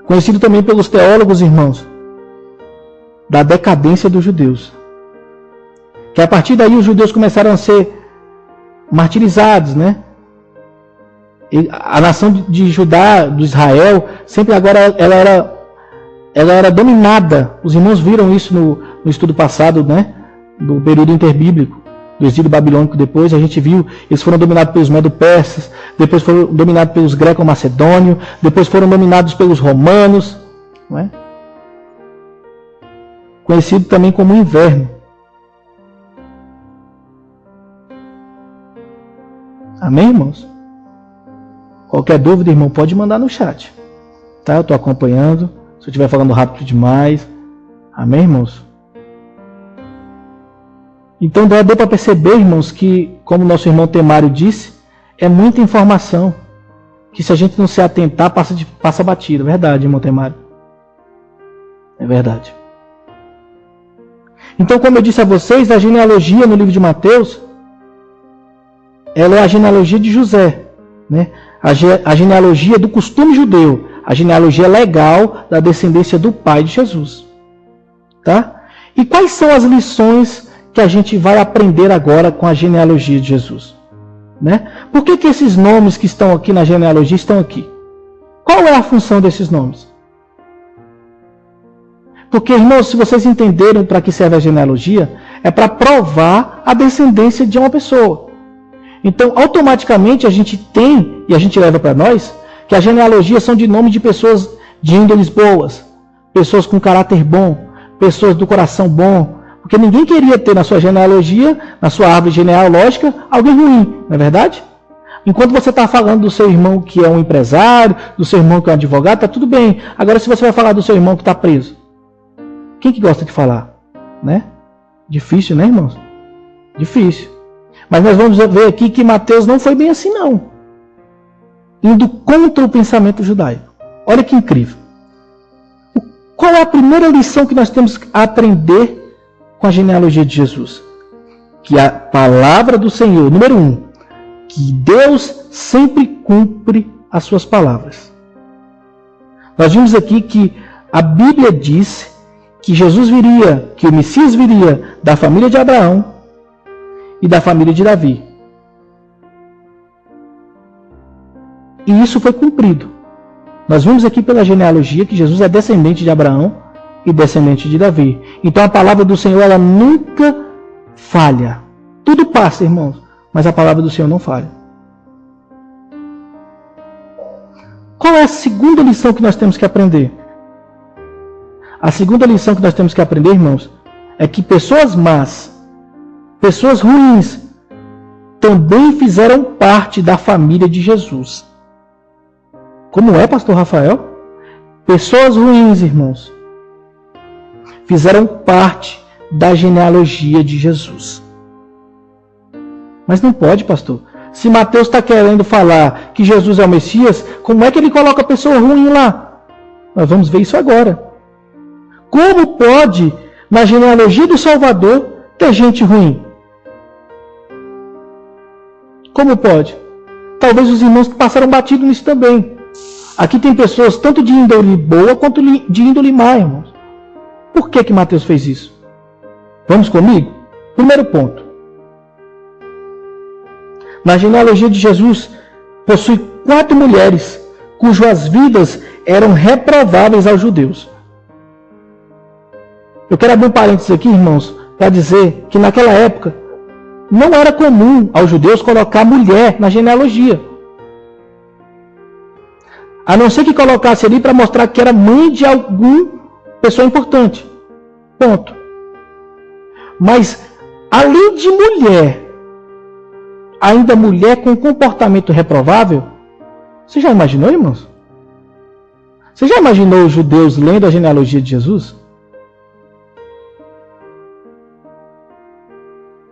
Conhecido também pelos teólogos, irmãos, da decadência dos judeus. Que a partir daí os judeus começaram a ser martirizados, né? E a nação de Judá, de Israel, sempre agora ela era dominada. Os irmãos viram isso no estudo passado, né? Do período interbíblico, do exílio babilônico. Depois a gente viu, eles foram dominados pelos medo-persas, depois foram dominados pelos greco-macedônios, depois foram dominados pelos romanos, não é? Conhecido também como inverno. Amém, irmãos? Qualquer dúvida, irmão, pode mandar no chat, tá? Eu estou acompanhando. Se eu estiver falando rápido demais. Amém, irmãos? Então deu para perceber, irmãos, que, como nosso irmão Temário disse, é muita informação, que se a gente não se atentar, passa batido. É verdade, irmão Temário. É verdade. Então, como eu disse a vocês, a genealogia no livro de Mateus, ela é a genealogia de José, né? A genealogia do costume judeu, a genealogia legal da descendência do pai de Jesus. Tá? E quais são as lições que a gente vai aprender agora com a genealogia de Jesus? Né? Por que esses nomes que estão aqui na genealogia estão aqui? Qual é a função desses nomes? Porque, irmãos, se vocês entenderam para que serve a genealogia, é para provar a descendência de uma pessoa. Então, automaticamente, a gente tem, e a gente leva para nós, que a genealogia são de nome de pessoas de índoles boas, pessoas com caráter bom, pessoas do coração bom, porque ninguém queria ter na sua genealogia, na sua árvore genealógica, alguém ruim, não é verdade? Enquanto você está falando do seu irmão que é um empresário, do seu irmão que é um advogado, está tudo bem. Agora, se você vai falar do seu irmão que está preso, quem que gosta de falar? Né? Difícil, né, irmãos? Difícil. Mas nós vamos ver aqui que Mateus não foi bem assim, não. Indo contra o pensamento judaico. Olha que incrível. Qual é a primeira lição que nós temos a aprender com a genealogia de Jesus? Que a palavra do Senhor, número 1, que Deus sempre cumpre as suas palavras. Nós vimos aqui que a Bíblia diz que Jesus viria, que o Messias viria da família de Abraão e da família de Davi. E isso foi cumprido. Nós vimos aqui pela genealogia que Jesus é descendente de Abraão e descendente de Davi. Então a palavra do Senhor, ela nunca falha. Tudo passa, irmãos, mas a palavra do Senhor não falha. Qual é a segunda lição que nós temos que aprender? A segunda lição que nós temos que aprender, irmãos, é que pessoas más, pessoas ruins, também fizeram parte da família de Jesus. Como é, pastor Rafael? Pessoas ruins, irmãos, fizeram parte da genealogia de Jesus. Mas não pode, pastor. Se Mateus está querendo falar que Jesus é o Messias, como é que ele coloca a pessoa ruim lá? Nós vamos ver isso agora. Como pode, na genealogia do Salvador, ter gente ruim? Como pode? Talvez os irmãos passaram batido nisso também. Aqui tem pessoas tanto de índole boa quanto de índole má, irmãos. Por que Mateus fez isso? Vamos comigo? Primeiro ponto. Na genealogia de Jesus, possui 4 mulheres cujas vidas eram reprováveis aos judeus. Eu quero abrir um parênteses aqui, irmãos, para dizer que naquela época não era comum aos judeus colocar mulher na genealogia. A não ser que colocasse ali para mostrar que era mãe de alguma pessoa importante. Ponto. Mas, além de mulher, ainda mulher com comportamento reprovável, você já imaginou, irmãos? Você já imaginou os judeus lendo a genealogia de Jesus?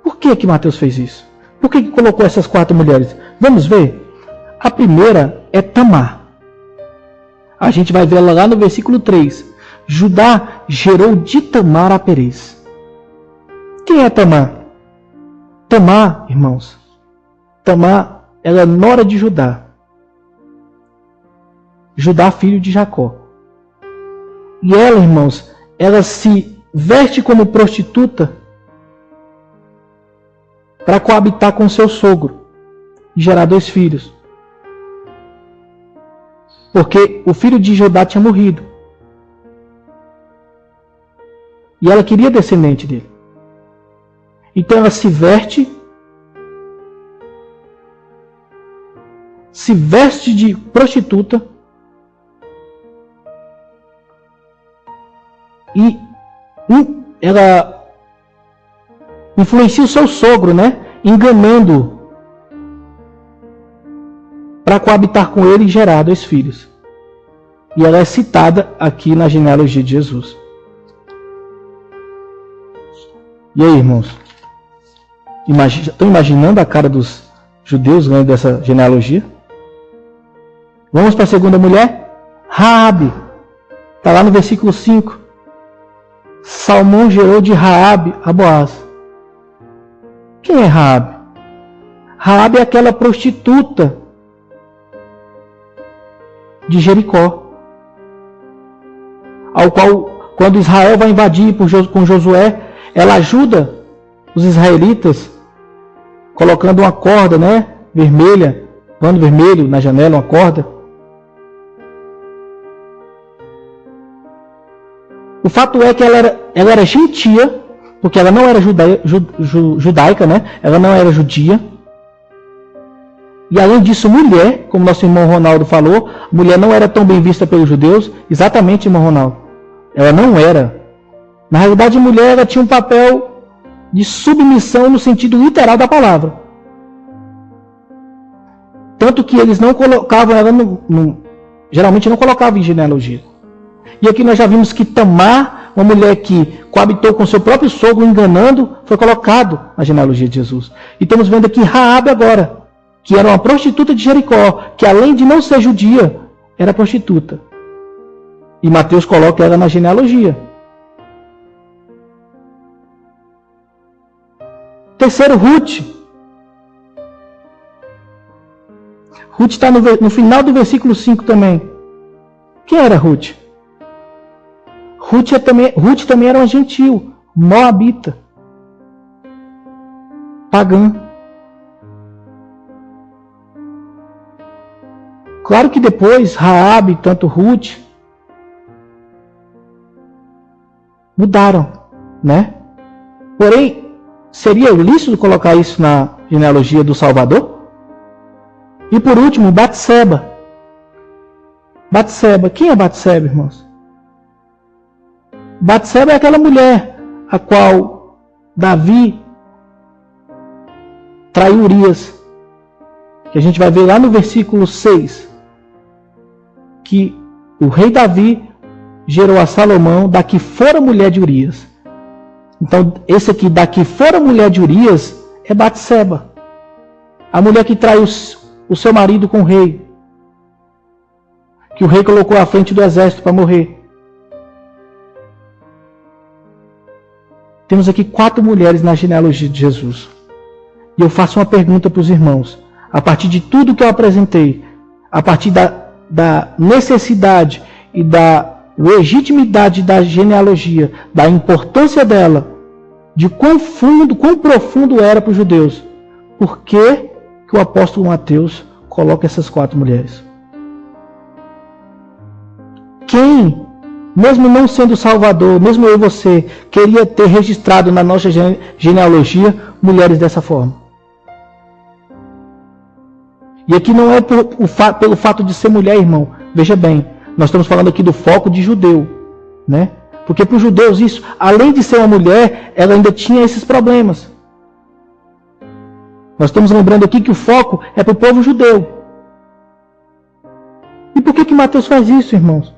Por que Mateus fez isso? Por que colocou essas 4 mulheres? Vamos ver. A primeira é Tamar. A gente vai ver ela lá no versículo 3. Judá gerou de Tamar a Perez. Quem é Tamar? Tamar, irmãos. Tamar, ela é nora de Judá. Judá, filho de Jacó. E ela, irmãos, ela se veste como prostituta para coabitar com seu sogro e gerar 2 filhos. Porque o filho de Judá tinha morrido. E ela queria descendente dele. Então ela se veste de prostituta e ela influencia o seu sogro, né? Enganando para coabitar com ele e gerar 2 filhos. E ela é citada aqui na genealogia de Jesus. E aí, irmãos? Estão imaginando a cara dos judeus lendo dessa genealogia? Vamos para a segunda mulher? Raabe. Está lá no versículo 5. Salmão gerou de Raabe a Boaz. Quem é Raabe? Raabe é aquela prostituta de Jericó, ao qual, quando Israel vai invadir com Josué, ela ajuda os israelitas colocando uma corda, né, vermelha, pano vermelho na janela, uma corda. O fato é que ela era gentia, porque ela não era judaica, né? Ela não era judia. E além disso, mulher, como nosso irmão Ronaldo falou, mulher não era tão bem vista pelos judeus. Exatamente, irmão Ronaldo. Ela não era. Na realidade, mulher ela tinha um papel de submissão no sentido literal da palavra. Tanto que eles não colocavam ela geralmente não colocavam em genealogia. E aqui nós já vimos que Tamar, uma mulher que coabitou com seu próprio sogro enganando, foi colocado na genealogia de Jesus. E estamos vendo aqui Raabe agora, que era uma prostituta de Jericó, que além de não ser judia, era prostituta. E Mateus coloca ela na genealogia. Terceiro, Ruth. Ruth está no final do versículo 5 também. Quem era Ruth? Ruth também era uma gentil, moabita, pagã. Claro que depois Raabe, tanto Ruth, mudaram, né? Porém, seria lícito colocar isso na genealogia do Salvador? E por último, Batseba. Batseba. Quem é Batseba, irmãos? Batseba é aquela mulher a qual Davi traiu Urias, que a gente vai ver lá no versículo 6, que o rei Davi gerou a Salomão da que fora mulher de Urias. Então, esse aqui, da que fora mulher de Urias, é Batseba, a mulher que traiu o seu marido com o rei, que o rei colocou à frente do exército para morrer. Temos aqui 4 mulheres na genealogia de Jesus. E eu faço uma pergunta para os irmãos. A partir de tudo que eu apresentei, a partir da necessidade e da legitimidade da genealogia, da importância dela, de quão profundo era para os judeus, por que o apóstolo Mateus coloca essas 4 mulheres? Quem, mesmo não sendo Salvador, mesmo eu e você, queria ter registrado na nossa genealogia mulheres dessa forma? E aqui não é pelo fato de ser mulher, irmão. Veja bem, nós estamos falando aqui do foco de judeu, né? Porque para os judeus isso, além de ser uma mulher, ela ainda tinha esses problemas. Nós estamos lembrando aqui que o foco é para o povo judeu. E por que Mateus faz isso, irmãos?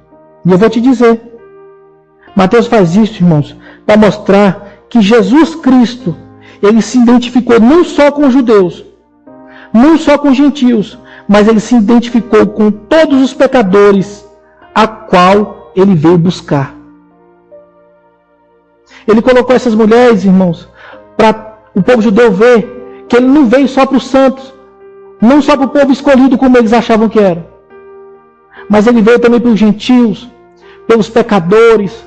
E eu vou te dizer. Mateus faz isso, irmãos, para mostrar que Jesus Cristo, ele se identificou não só com os judeus, não só com os gentios, mas ele se identificou com todos os pecadores a qual ele veio buscar. Ele colocou essas mulheres, irmãos, para o povo judeu ver que ele não veio só para os santos, não só para o povo escolhido como eles achavam que era, mas ele veio também para os gentios, pelos pecadores,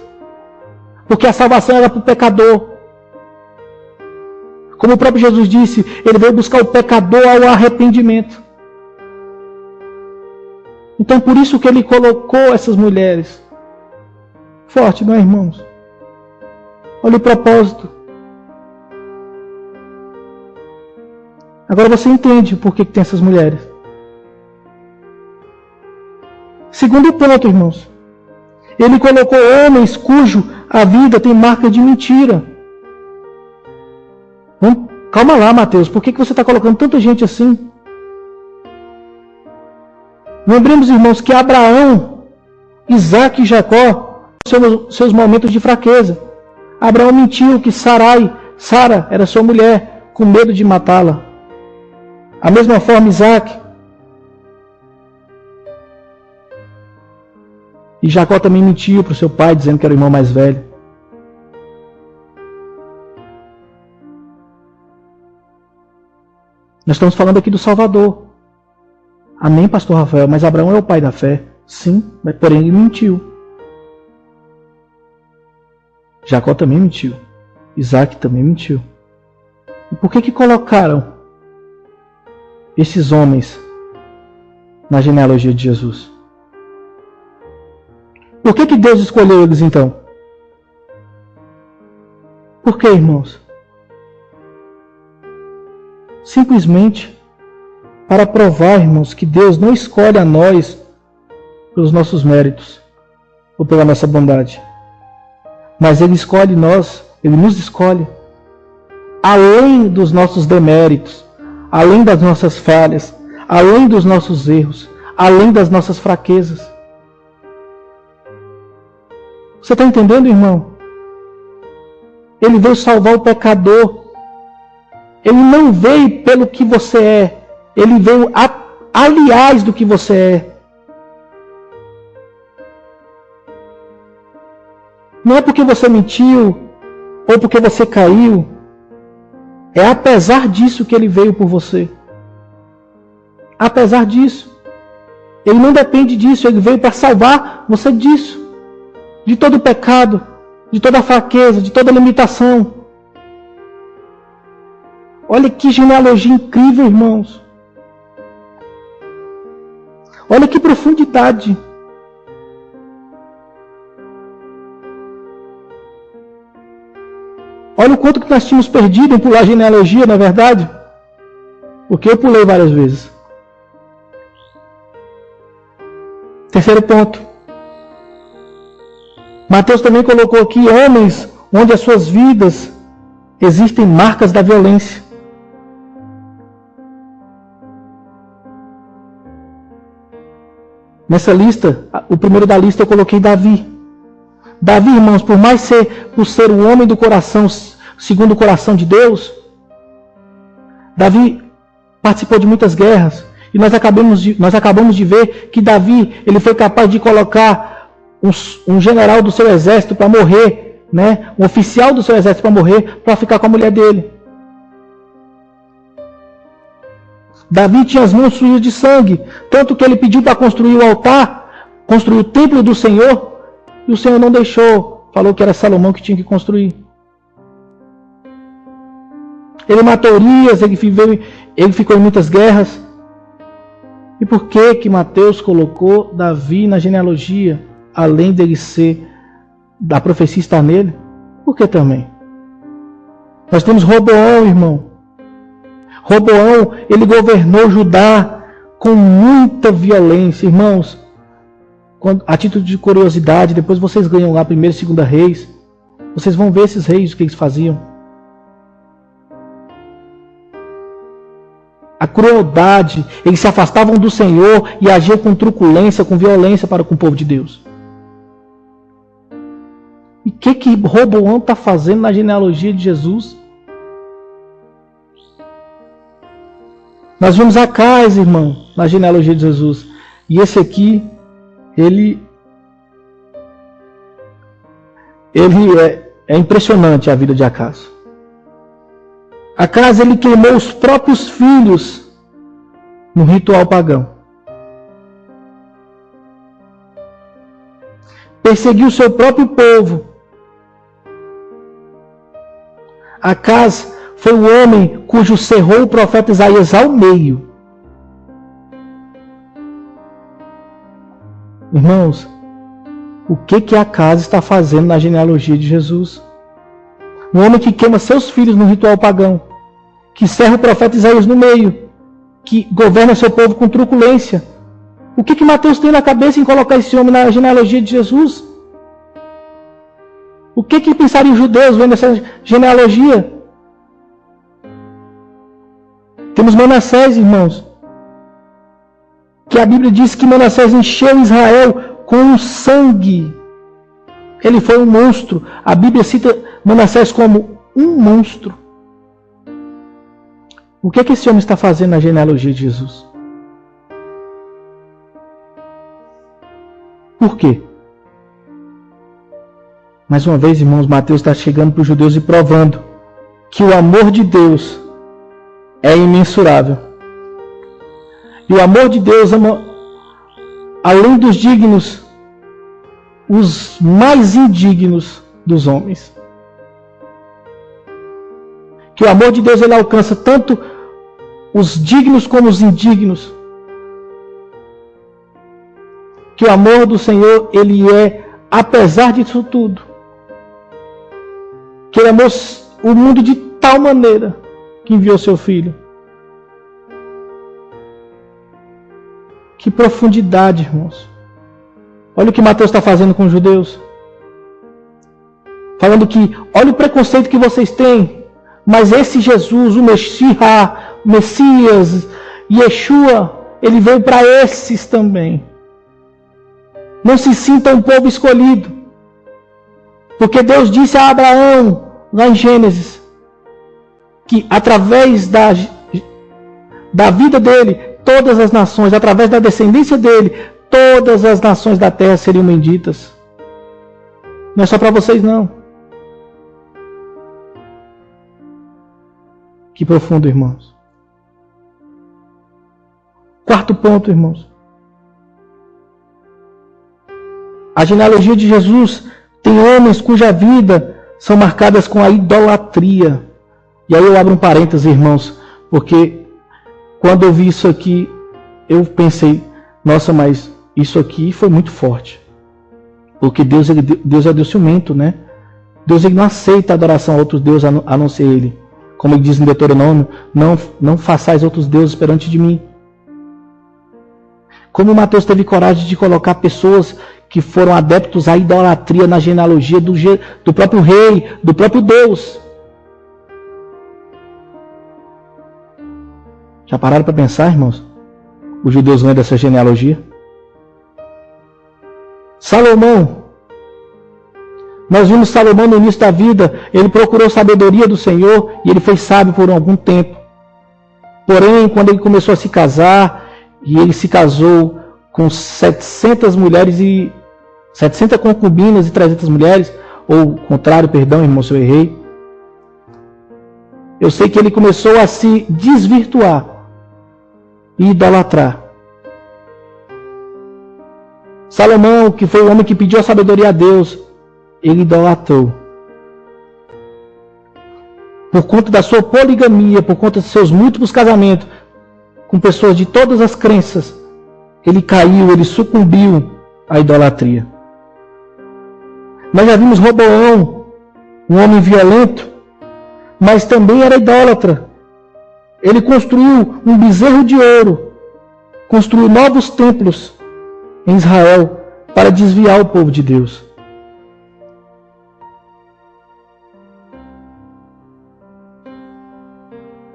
porque a salvação era para o pecador. Como o próprio Jesus disse, ele veio buscar o pecador ao arrependimento. Então, por isso que ele colocou essas mulheres. Forte, não é, irmãos? Olha o propósito. Agora você entende por que tem essas mulheres. Segundo ponto, irmãos. Ele colocou homens cujo a vida tem marca de mentira. Calma lá, Mateus. Por que você está colocando tanta gente assim? Lembremos, irmãos, que Abraão, Isaac e Jacó seus momentos de fraqueza. Abraão mentiu que Sara era sua mulher, com medo de matá-la. A mesma forma, Isaac. E Jacó também mentiu para o seu pai, dizendo que era o irmão mais velho. Nós estamos falando aqui do Salvador. Amém, pastor Rafael? Mas Abraão é o pai da fé. Sim, mas porém ele mentiu. Jacó também mentiu. Isaac também mentiu. E por que colocaram esses homens na genealogia de Jesus? Por que Deus escolheu eles então? Por que, irmãos? Simplesmente para provar, irmãos, que Deus não escolhe a nós pelos nossos méritos ou pela nossa bondade, mas Ele escolhe nós, Ele nos escolhe além dos nossos deméritos, além das nossas falhas, além dos nossos erros, além das nossas fraquezas. Você está entendendo, irmão? Ele veio salvar o pecador. Ele não veio pelo que você é. Ele veio aliás do que você é. Não é porque você mentiu ou porque você caiu. É apesar disso que ele veio por você. Apesar disso. Ele não depende disso. Ele veio para salvar você disso. De todo pecado, de toda fraqueza, de toda limitação. Olha que genealogia incrível, irmãos. Olha que profundidade. Olha o quanto que nós tínhamos perdido em pular a genealogia, na verdade. Porque eu pulei várias vezes. Terceiro ponto. Mateus também colocou aqui homens onde as suas vidas existem marcas da violência. Nessa lista, o primeiro da lista eu coloquei Davi. Davi, irmãos, por ser o homem do coração, segundo o coração de Deus, Davi participou de muitas guerras. E nós acabamos de ver que Davi, ele foi capaz de colocar um general do seu exército para morrer, né? Um oficial do seu exército para morrer, para ficar com a mulher dele. Davi tinha as mãos sujas de sangue, tanto que ele pediu para construir o altar, construir o templo do Senhor, e o Senhor não deixou, falou que era Salomão que tinha que construir. Ele matou Urias, ele ficou em muitas guerras. E por que Mateus colocou Davi na genealogia, além dele ser, da profecia estar nele? Por que também? Nós temos Roboão, irmão. Roboão, ele governou Judá com muita violência, irmãos. A título de curiosidade, depois vocês ganham lá 1º e 2º Reis. Vocês vão ver esses reis, o que eles faziam. A crueldade, eles se afastavam do Senhor e agiam com truculência, com violência para com o povo de Deus. E o que Roboão está fazendo na genealogia de Jesus? Nós vemos Acais, irmão, na genealogia de Jesus. E esse aqui, ele é impressionante a vida de Acais. Acais, ele queimou os próprios filhos no ritual pagão. Perseguiu o seu próprio povo. Acais foi o homem cujo cerrou o profeta Isaías ao meio. Irmãos, o que Acais está fazendo na genealogia de Jesus? Um homem que queima seus filhos no ritual pagão, que cerra o profeta Isaías no meio, que governa seu povo com truculência. O que Mateus tem na cabeça em colocar esse homem na genealogia de Jesus? O que pensariam os judeus vendo essa genealogia? Temos Manassés, irmãos, que a Bíblia diz que Manassés encheu Israel com sangue. Ele foi um monstro. A Bíblia cita Manassés como um monstro. O que esse homem está fazendo na genealogia de Jesus? Por quê? Mais uma vez, irmãos, Mateus está chegando para os judeus e provando que o amor de Deus é imensurável. E o amor de Deus ama, além dos dignos, os mais indignos dos homens. Que o amor de Deus ele alcança tanto os dignos como os indignos. Que o amor do Senhor ele é, apesar disso tudo, que ele amou o mundo de tal maneira que enviou seu Filho. Que profundidade, irmãos. Olha o que Mateus está fazendo com os judeus. Falando que, olha o preconceito que vocês têm, mas esse Jesus, o Messias, Yeshua, ele veio para esses também. Não se sinta um povo escolhido. Porque Deus disse a Abraão, lá em Gênesis, que através da vida dele, todas as nações, através da descendência dele, todas as nações da terra seriam benditas. Não é só para vocês, não. Que profundo, irmãos. Quarto ponto, irmãos. A genealogia de Jesus tem homens cuja vida são marcadas com a idolatria. E aí eu abro um parêntese, irmãos, porque quando eu vi isso aqui, eu pensei, nossa, mas isso aqui foi muito forte. Porque Deus é Deus ciumento, né? Deus ele não aceita a adoração a outros deuses a não ser Ele. Como ele diz em Deuteronômio, não façais outros deuses perante de mim. Como Mateus teve coragem de colocar pessoas que foram adeptos à idolatria na genealogia do próprio rei, do próprio Deus. Já pararam para pensar, irmãos? Os judeus lendo essa genealogia? Salomão, nós vimos Salomão no início da vida, ele procurou sabedoria do Senhor e ele foi sábio por algum tempo. Porém, quando ele começou a se casar, e ele se casou com 700 mulheres e 700 concubinas e 300 mulheres, ou contrário, perdão, irmão, se eu errei. Eu sei que ele começou a se desvirtuar e idolatrar. Salomão, que foi o homem que pediu a sabedoria a Deus, ele idolatrou. Por conta da sua poligamia, por conta de seus múltiplos casamentos com pessoas de todas as crenças, ele caiu, ele sucumbiu à idolatria. Nós já vimos Roboão, um homem violento, mas também era idólatra. Ele construiu um bezerro de ouro, construiu novos templos em Israel para desviar o povo de Deus.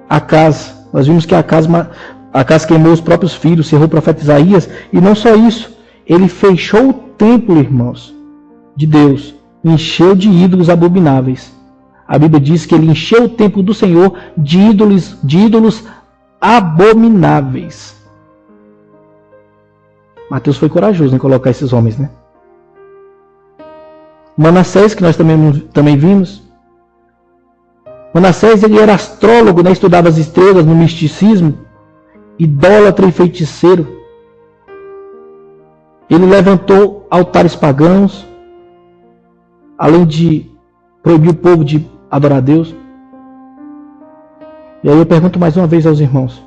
Acas, nós vimos que Acas queimou os próprios filhos, cerrou o profeta Isaías, e não só isso, ele fechou o templo, irmãos, de Deus, encheu de ídolos abomináveis. A Bíblia diz que ele encheu o templo do Senhor de ídolos abomináveis. Mateus foi corajoso em colocar esses homens, né? Manassés, que nós também vimos. Manassés, ele era astrólogo, né? Estudava as estrelas no misticismo, idólatra e feiticeiro. Ele levantou altares pagãos, além de proibir o povo de adorar a Deus. E aí eu pergunto mais uma vez aos irmãos: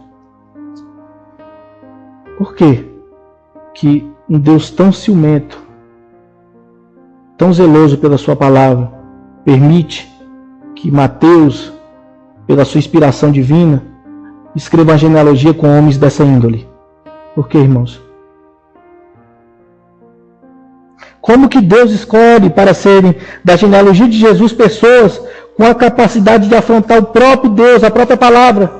por que um Deus tão ciumento, tão zeloso pela sua palavra, permite que Mateus, pela sua inspiração divina, escreva uma genealogia com homens dessa índole? Por que, irmãos? Como que Deus escolhe para serem da genealogia de Jesus pessoas com a capacidade de afrontar o próprio Deus, a própria palavra?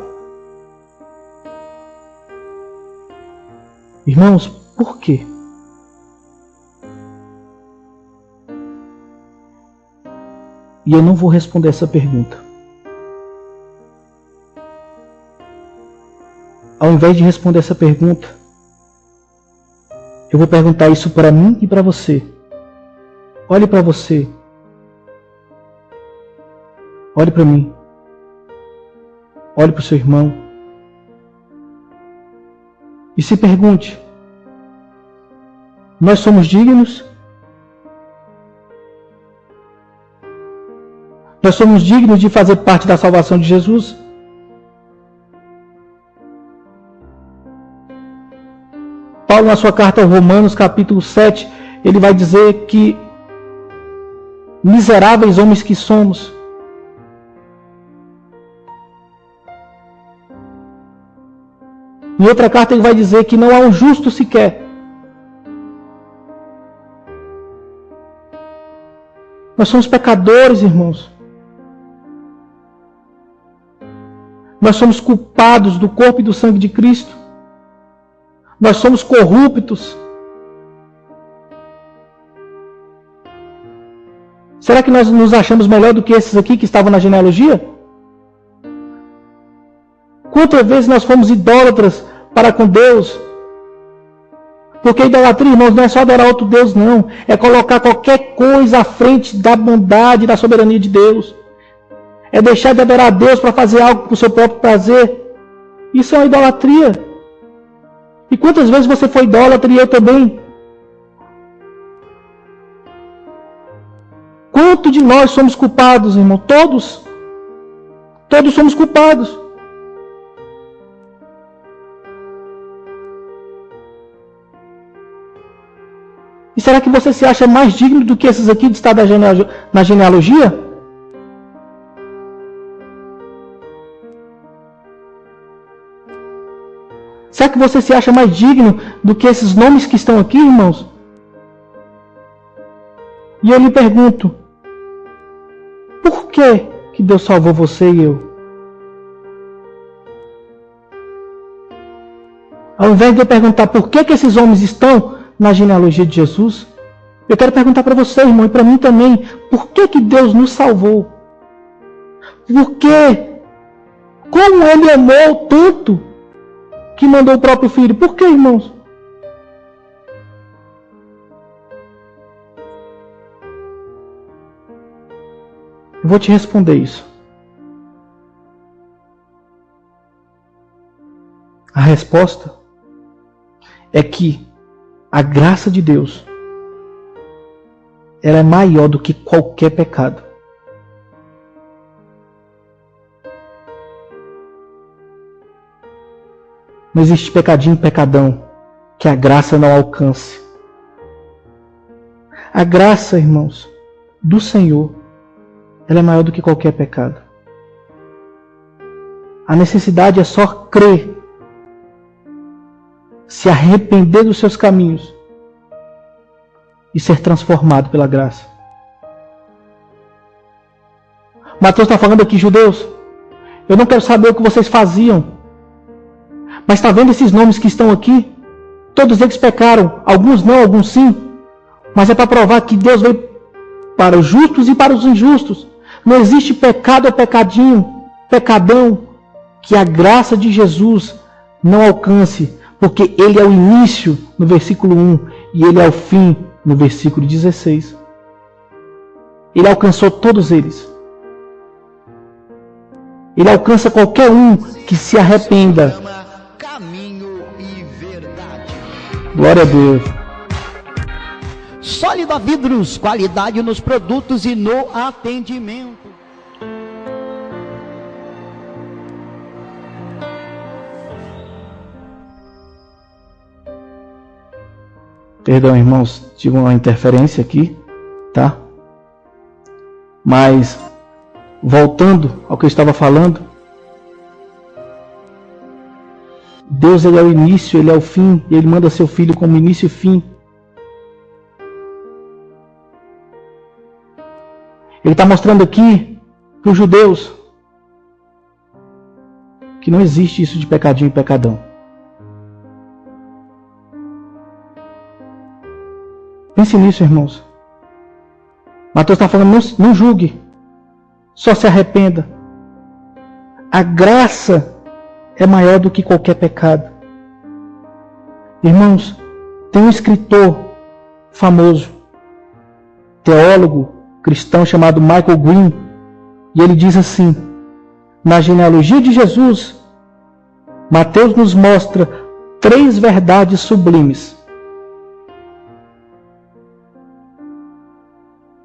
Irmãos, por quê? E eu não vou responder essa pergunta. Ao invés de responder essa pergunta, eu vou perguntar isso para mim e para você. Olhe para você. Olhe para mim. Olhe para o seu irmão. E se pergunte: nós somos dignos? Nós somos dignos de fazer parte da salvação de Jesus? Paulo, na sua carta aos Romanos, capítulo 7, ele vai dizer que miseráveis homens que somos. Em outra carta ele vai dizer que não há um justo sequer. Nós somos pecadores, irmãos. Nós somos culpados do corpo e do sangue de Cristo. Nós somos corruptos. Será que nós nos achamos melhor do que esses aqui que estavam na genealogia? Quantas vezes nós fomos idólatras para com Deus? Porque idolatria, irmãos, não é só adorar outro Deus, não. É colocar qualquer coisa à frente da bondade e da soberania de Deus. É deixar de adorar a Deus para fazer algo por seu próprio prazer. Isso é uma idolatria. E quantas vezes você foi idólatra e eu também? Quanto de nós somos culpados, irmão? Todos. Todos somos culpados. E será que você se acha mais digno do que esses aqui de estar na genealogia? Será que você se acha mais digno do que esses nomes que estão aqui, irmãos? E eu lhe pergunto: por que Deus salvou você e eu? Ao invés de eu perguntar por que esses homens estão na genealogia de Jesus, Eu quero perguntar para você, irmão, e para mim também, por que Deus nos salvou? Por quê? Como Ele amou tanto que mandou o próprio Filho? Por que, irmãos? Eu vou te responder isso. A resposta é que a graça de Deus, ela é maior do que qualquer pecado. Não existe pecadinho, pecadão, que a graça não alcance. A graça, irmãos, do Senhor, ela é maior do que qualquer pecado. A necessidade é só crer, se arrepender dos seus caminhos e ser transformado pela graça. Mateus está falando aqui, judeus, eu não quero saber o que vocês faziam, mas está vendo esses nomes que estão aqui? Todos eles pecaram, alguns não, alguns sim, mas é para provar que Deus veio para os justos e para os injustos. Não existe pecado ou pecadinho, pecadão, que a graça de Jesus não alcance, porque Ele é o início no versículo 1 e Ele é o fim no versículo 16. Ele alcançou todos eles. Ele alcança qualquer um que se arrependa. Caminho e verdade. Glória a Deus. Sólida Vidros, qualidade nos produtos e no atendimento. Perdão, irmãos, tive uma interferência aqui, tá? Mas, voltando ao que eu estava falando, Deus, Ele é o início, Ele é o fim, e Ele manda seu Filho como início e fim. Ele está mostrando aqui para os judeus que não existe isso de pecadinho e pecadão. Pense nisso, irmãos. Mateus está falando, não julgue, só se arrependa. A graça é maior do que qualquer pecado. Irmãos, tem um escritor famoso, teólogo cristão chamado Michael Green, e ele diz assim: na genealogia de Jesus, Mateus nos mostra 3 verdades sublimes.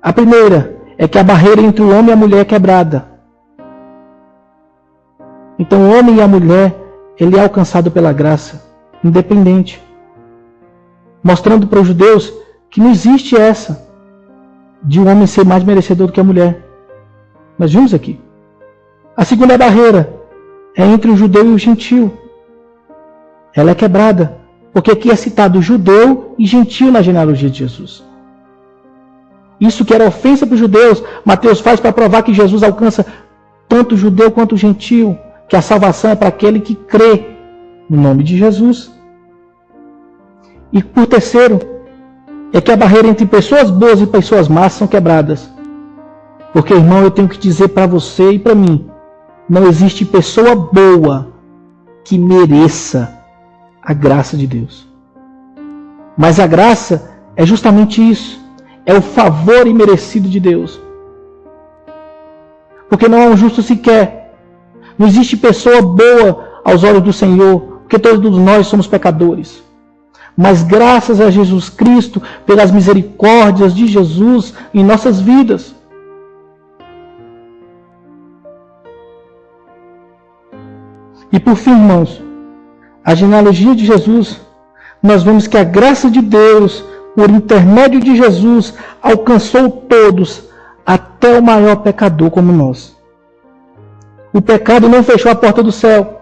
A primeira é que a barreira entre o homem e a mulher é quebrada. Então o homem e a mulher, ele é alcançado pela graça, independente. Mostrando para os judeus que não existe essa de um homem ser mais merecedor do que a mulher. Nós vimos aqui. A segunda barreira é entre o judeu e o gentil. Ela é quebrada, porque aqui é citado judeu e gentil na genealogia de Jesus. Isso que era ofensa para os judeus, Mateus faz para provar que Jesus alcança tanto o judeu quanto o gentil, que a salvação é para aquele que crê no nome de Jesus. E por terceiro, é que a barreira entre pessoas boas e pessoas más são quebradas. Porque, irmão, eu tenho que dizer para você e para mim, não existe pessoa boa que mereça a graça de Deus. Mas a graça é justamente isso. É o favor imerecido de Deus. Porque não há um justo sequer. Não existe pessoa boa aos olhos do Senhor, porque todos nós somos pecadores. Mas graças a Jesus Cristo, pelas misericórdias de Jesus em nossas vidas. E por fim, irmãos, a genealogia de Jesus, nós vemos que a graça de Deus, por intermédio de Jesus, alcançou todos, até o maior pecador como nós. O pecado não fechou a porta do céu.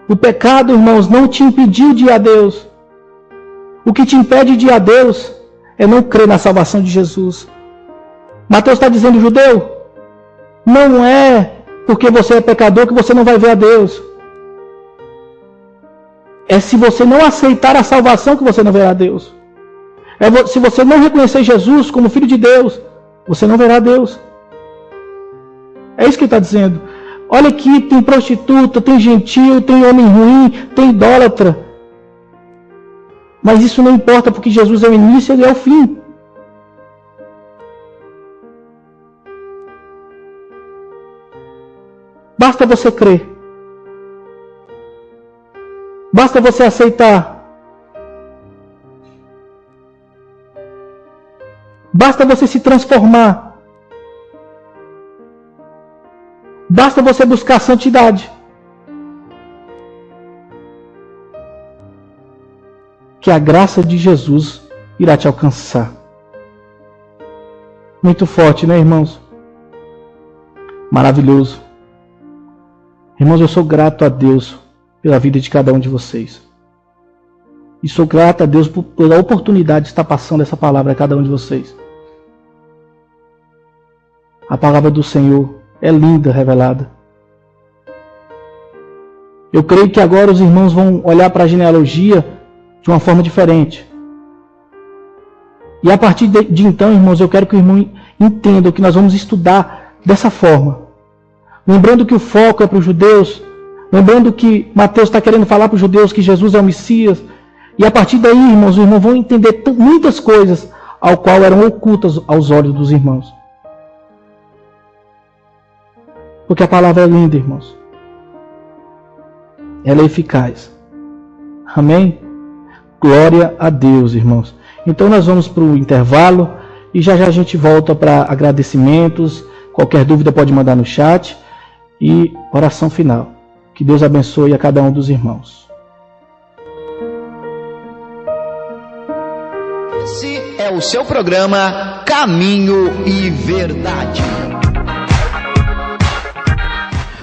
O pecado, irmãos, não te impediu de ir a Deus. O que te impede de ir a Deus é não crer na salvação de Jesus. Mateus está dizendo, judeu, não é porque você é pecador que você não vai ver a Deus. É se você não aceitar a salvação que você não verá a Deus. Se você não reconhecer Jesus como Filho de Deus, você não verá Deus. É isso que ele está dizendo. Olha aqui, tem prostituta, tem gentil, tem homem ruim, tem idólatra. Mas isso não importa, porque Jesus é o início e ele é o fim. Basta você crer. Basta você aceitar. Basta você se transformar. Basta você buscar santidade. Que a graça de Jesus irá te alcançar. Muito forte, né, irmãos? Maravilhoso. Irmãos, eu sou grato a Deus pela vida de cada um de vocês. E sou grato a Deus pela oportunidade de estar passando essa palavra a cada um de vocês. A palavra do Senhor é linda, revelada. Eu creio que agora os irmãos vão olhar para a genealogia de uma forma diferente. E a partir de então, irmãos, eu quero que o irmão entenda que nós vamos estudar dessa forma. Lembrando que o foco é para os judeus. Lembrando que Mateus está querendo falar para os judeus que Jesus é o Messias. E a partir daí, irmãos, os irmãos vão entender muitas coisas ao qual eram ocultas aos olhos dos irmãos. Porque a palavra é linda, irmãos. Ela é eficaz. Amém? Glória a Deus, irmãos. Então nós vamos para o intervalo e já a gente volta para agradecimentos. Qualquer dúvida pode mandar no chat. E oração final. Que Deus abençoe a cada um dos irmãos. Esse é o seu programa Caminho e Verdade.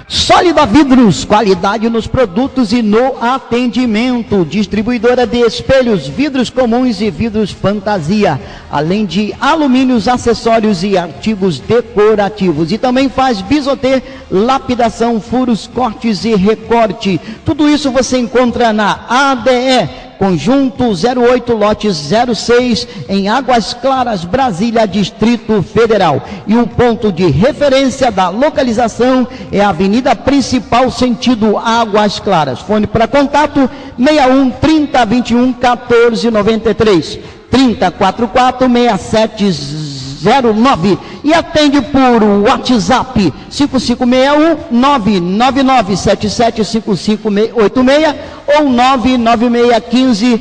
Sólida Vidros, qualidade nos produtos e no atendimento. Distribuidora de espelhos, vidros comuns e vidros fantasia, além de alumínios, acessórios e artigos decorativos. E também faz bisotê, lapidação, furos, cortes e recorte. Tudo isso você encontra na ADE. Conjunto 08, lote 06, em Águas Claras, Brasília, Distrito Federal. E o ponto de referência da localização é a Avenida Principal, sentido Águas Claras. Fone para contato 61 30 21 14 93, 30 44 6709. E atende por WhatsApp 5561 999 775586 ou 99615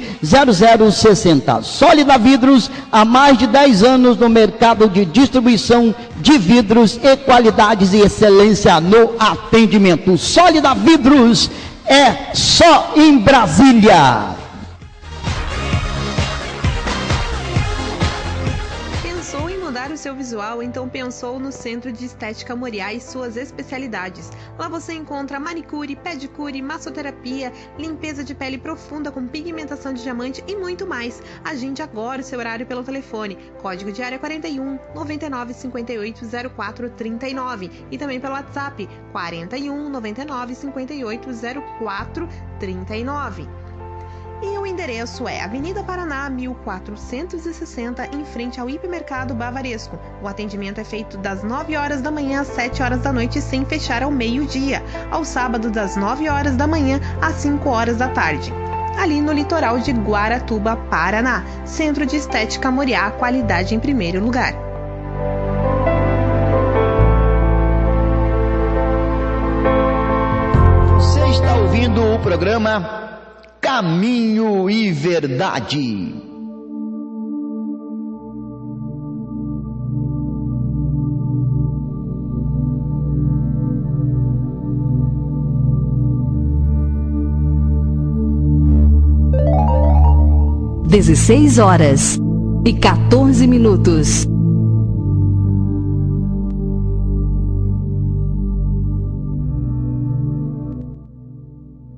0060. Sólida Vidros, há mais de 10 anos no mercado de distribuição de vidros e qualidades e excelência no atendimento. Sólida Vidros é só em Brasília. O seu visual, então pensou no Centro de Estética Moriá e suas especialidades. Lá você encontra manicure, pedicure, massoterapia, limpeza de pele profunda com pigmentação de diamante e muito mais. Agende agora o seu horário pelo telefone, código de área 41 99 58 04 39 e também pelo WhatsApp 41 99 58 04 39. E o endereço é Avenida Paraná, 1460, em frente ao Hipermercado Bavaresco. O atendimento é feito das 9 horas da manhã às 7 horas da noite, sem fechar ao meio-dia. Ao sábado, das 9 horas da manhã às 5 horas da tarde. Ali no litoral de Guaratuba, Paraná. Centro de Estética Moriá, qualidade em primeiro lugar. Você está ouvindo o programa Caminho e Verdade. Dezesseis horas e 14 minutos.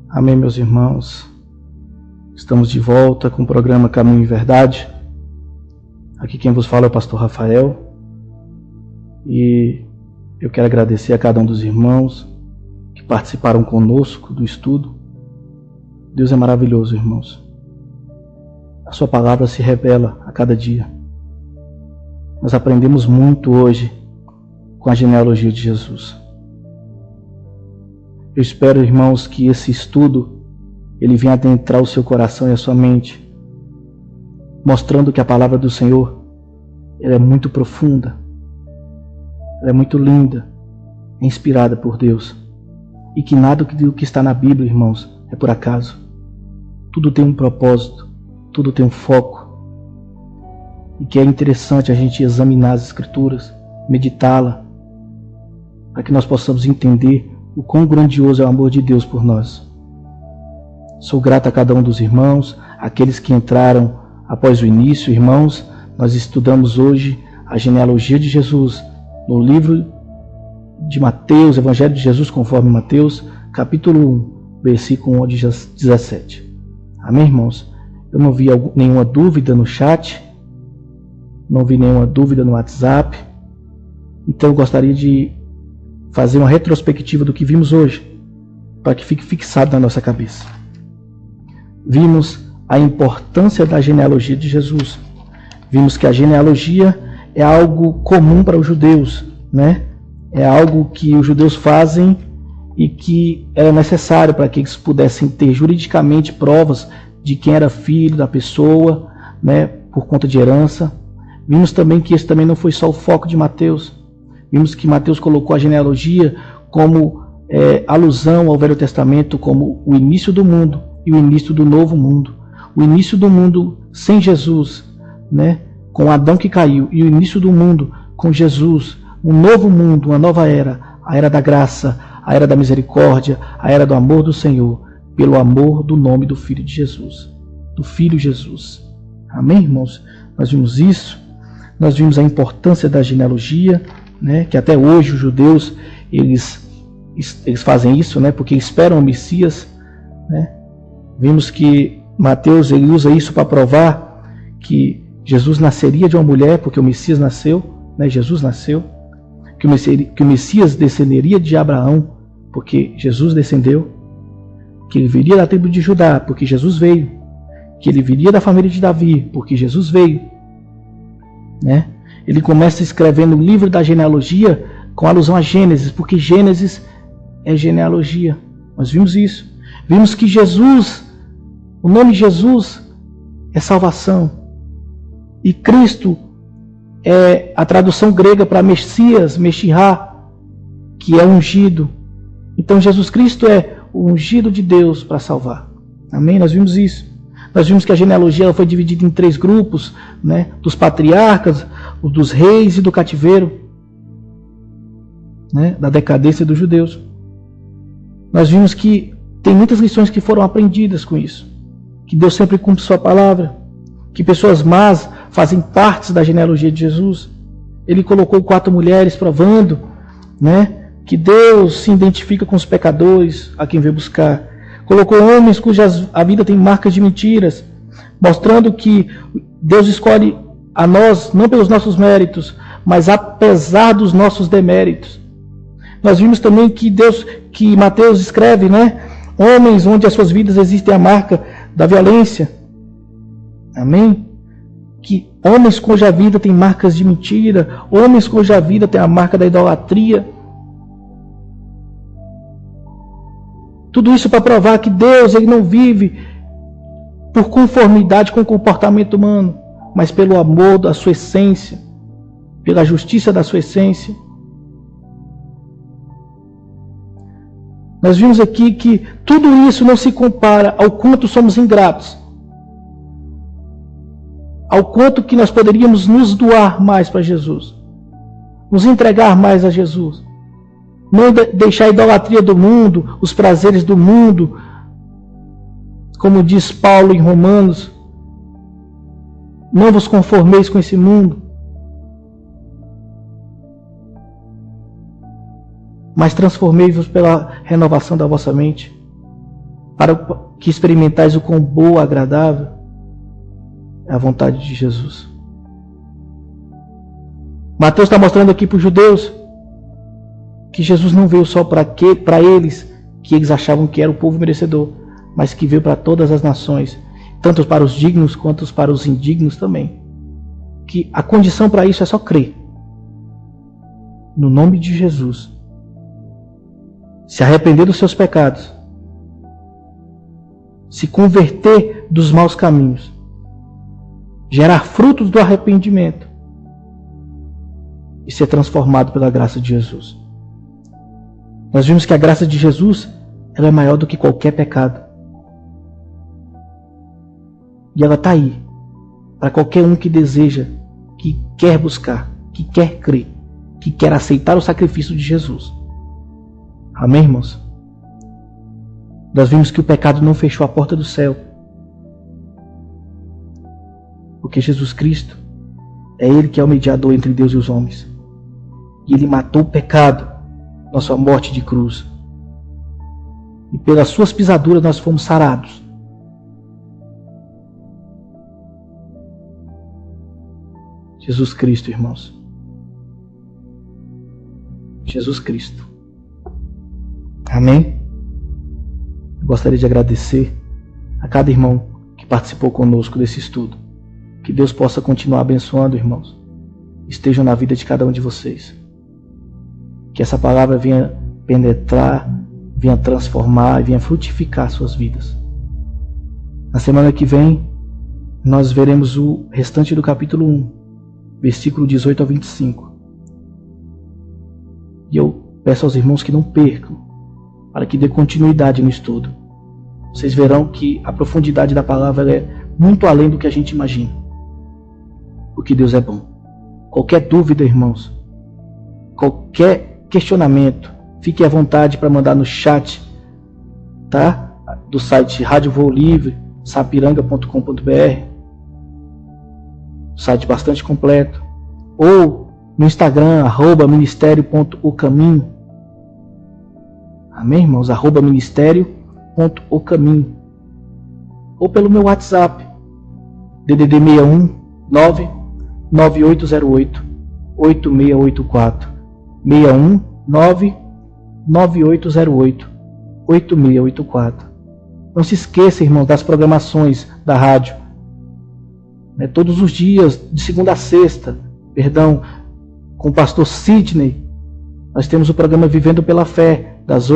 Amém, meus irmãos. Estamos de volta com o programa Caminho e Verdade. Aqui quem vos fala é o pastor Rafael. E eu quero agradecer a cada um dos irmãos que participaram conosco do estudo. Deus é maravilhoso, irmãos. a sua palavra se revela a cada dia. Nós aprendemos muito hoje com a genealogia de Jesus. Eu espero, irmãos, que esse estudo ele venha adentrar o seu coração e a sua mente, mostrando que a palavra do Senhor ela é muito profunda, ela é muito linda, é inspirada por Deus, e que nada do que está na Bíblia, irmãos, é por acaso. Tudo tem um propósito, tudo tem um foco, e que é interessante a gente examinar as Escrituras, meditá-la, para que nós possamos entender o quão grandioso é o amor de Deus por nós. Sou grato a cada um dos irmãos, aqueles que entraram após o início. Irmãos, nós estudamos hoje a genealogia de Jesus no livro de Mateus, Evangelho de Jesus conforme Mateus, capítulo 1, versículo 1 de 17. Amém, irmãos? Eu não vi nenhuma dúvida no chat, não vi nenhuma dúvida no WhatsApp, então eu gostaria de fazer uma retrospectiva do que vimos hoje, para que fique fixado na nossa cabeça. Vimos a importância da genealogia de Jesus. Vimos que a genealogia é algo comum para os judeus, né? É algo que os judeus fazem e que era necessário para que eles pudessem ter juridicamente provas de quem era filho da pessoa, né? Por conta de herança. Vimos também que esse também não foi só o foco de Mateus. Vimos que Mateus colocou a genealogia como alusão ao Velho Testamento, como o início do mundo e o início do novo mundo. O início do mundo sem Jesus, né? Com Adão que caiu, e o início do mundo com Jesus, um novo mundo, uma nova era, a era da graça, a era da misericórdia, a era do amor do Senhor, pelo amor do nome do Filho de Jesus, do Filho Jesus. Amém, irmãos? Nós vimos isso, nós vimos a importância da genealogia, né? Que até hoje os judeus eles fazem isso, né? Porque esperam o Messias, né? Vimos que Mateus ele usa isso para provar que Jesus nasceria de uma mulher, porque o Messias nasceu, né? Jesus nasceu, que o Messias descenderia de Abraão, porque Jesus descendeu, que ele viria da tribo de Judá, porque Jesus veio, que ele viria da família de Davi, porque Jesus veio, né? Ele começa escrevendo o livro da genealogia com alusão a Gênesis, porque Gênesis é genealogia. Nós vimos isso. Vimos que Jesus, o nome Jesus é salvação. E Cristo é a tradução grega para Messias, Meshihá, que é ungido. Então Jesus Cristo é o ungido de Deus para salvar. Amém? Nós vimos isso. Nós vimos que a genealogia ela foi dividida em 3 grupos, né? Dos patriarcas, dos reis e do cativeiro, né? Da decadência dos judeus. Nós vimos que tem muitas lições que foram aprendidas com isso. Que Deus sempre cumpre sua palavra. Que pessoas más fazem parte da genealogia de Jesus. Ele colocou 4 mulheres provando, né? Que Deus se identifica com os pecadores a quem veio buscar. Colocou homens cujas a vida tem marcas de mentiras, mostrando que Deus escolhe a nós não pelos nossos méritos, mas apesar dos nossos deméritos. Nós vimos também que Mateus escreve, né? Homens onde as suas vidas existem a marca da violência. Amém? Que homens cuja vida tem marcas de mentira, homens cuja vida tem a marca da idolatria. Tudo isso para provar que Deus ele não vive por conformidade com o comportamento humano, mas pelo amor da sua essência, pela justiça da sua essência. Nós vimos aqui que tudo isso não se compara ao quanto somos ingratos, ao quanto que nós poderíamos nos doar mais para Jesus, nos entregar mais a Jesus. Não deixar a idolatria do mundo, os prazeres do mundo, como diz Paulo em Romanos, não vos conformeis com esse mundo, mas transformei-vos pela renovação da vossa mente, para que experimentais o quão boa, agradável é a vontade de Jesus. Mateus está mostrando aqui para os judeus que Jesus não veio só para eles, que eles achavam que era o povo merecedor, mas que veio para todas as nações, tanto para os dignos quanto para os indignos também. Que a condição para isso é só crer no nome de Jesus, se arrepender dos seus pecados, se converter dos maus caminhos, gerar frutos do arrependimento e ser transformado pela graça de Jesus. Nós vimos que a graça de Jesus, ela é maior do que qualquer pecado. E ela está aí para qualquer um que deseja, que quer buscar, que quer crer, que quer aceitar o sacrifício de Jesus. Amém, irmãos? Nós vimos que o pecado não fechou a porta do céu, porque Jesus Cristo é Ele que é o mediador entre Deus e os homens. E Ele matou o pecado na sua morte de cruz. E pelas suas pisaduras nós fomos sarados. Jesus Cristo, irmãos. Jesus Cristo. Amém? Eu gostaria de agradecer a cada irmão que participou conosco desse estudo. Que Deus possa continuar abençoando, irmãos. Estejam na vida de cada um de vocês. Que essa palavra venha penetrar, venha transformar e venha frutificar suas vidas. Na semana que vem, nós veremos o restante do capítulo 1, versículo 18 ao 25. E eu peço aos irmãos que não percam, para que dê continuidade no estudo. Vocês verão que a profundidade da palavra é muito além do que a gente imagina. Porque Deus é bom. Qualquer dúvida, irmãos, qualquer questionamento, fique à vontade para mandar no chat, tá? Do site Rádio Voo Livre, sapiranga.com.br, site bastante completo, ou no Instagram, @ministério.ocaminho. Amém, irmãos? @ministério.ocaminho. Ou pelo meu WhatsApp, DDD 61 99808 8684. 61 99808 8684. Não se esqueça, irmãos, das programações da rádio. Todos os dias, de segunda a sexta, com o pastor Sidney, nós temos o programa Vivendo pela Fé, das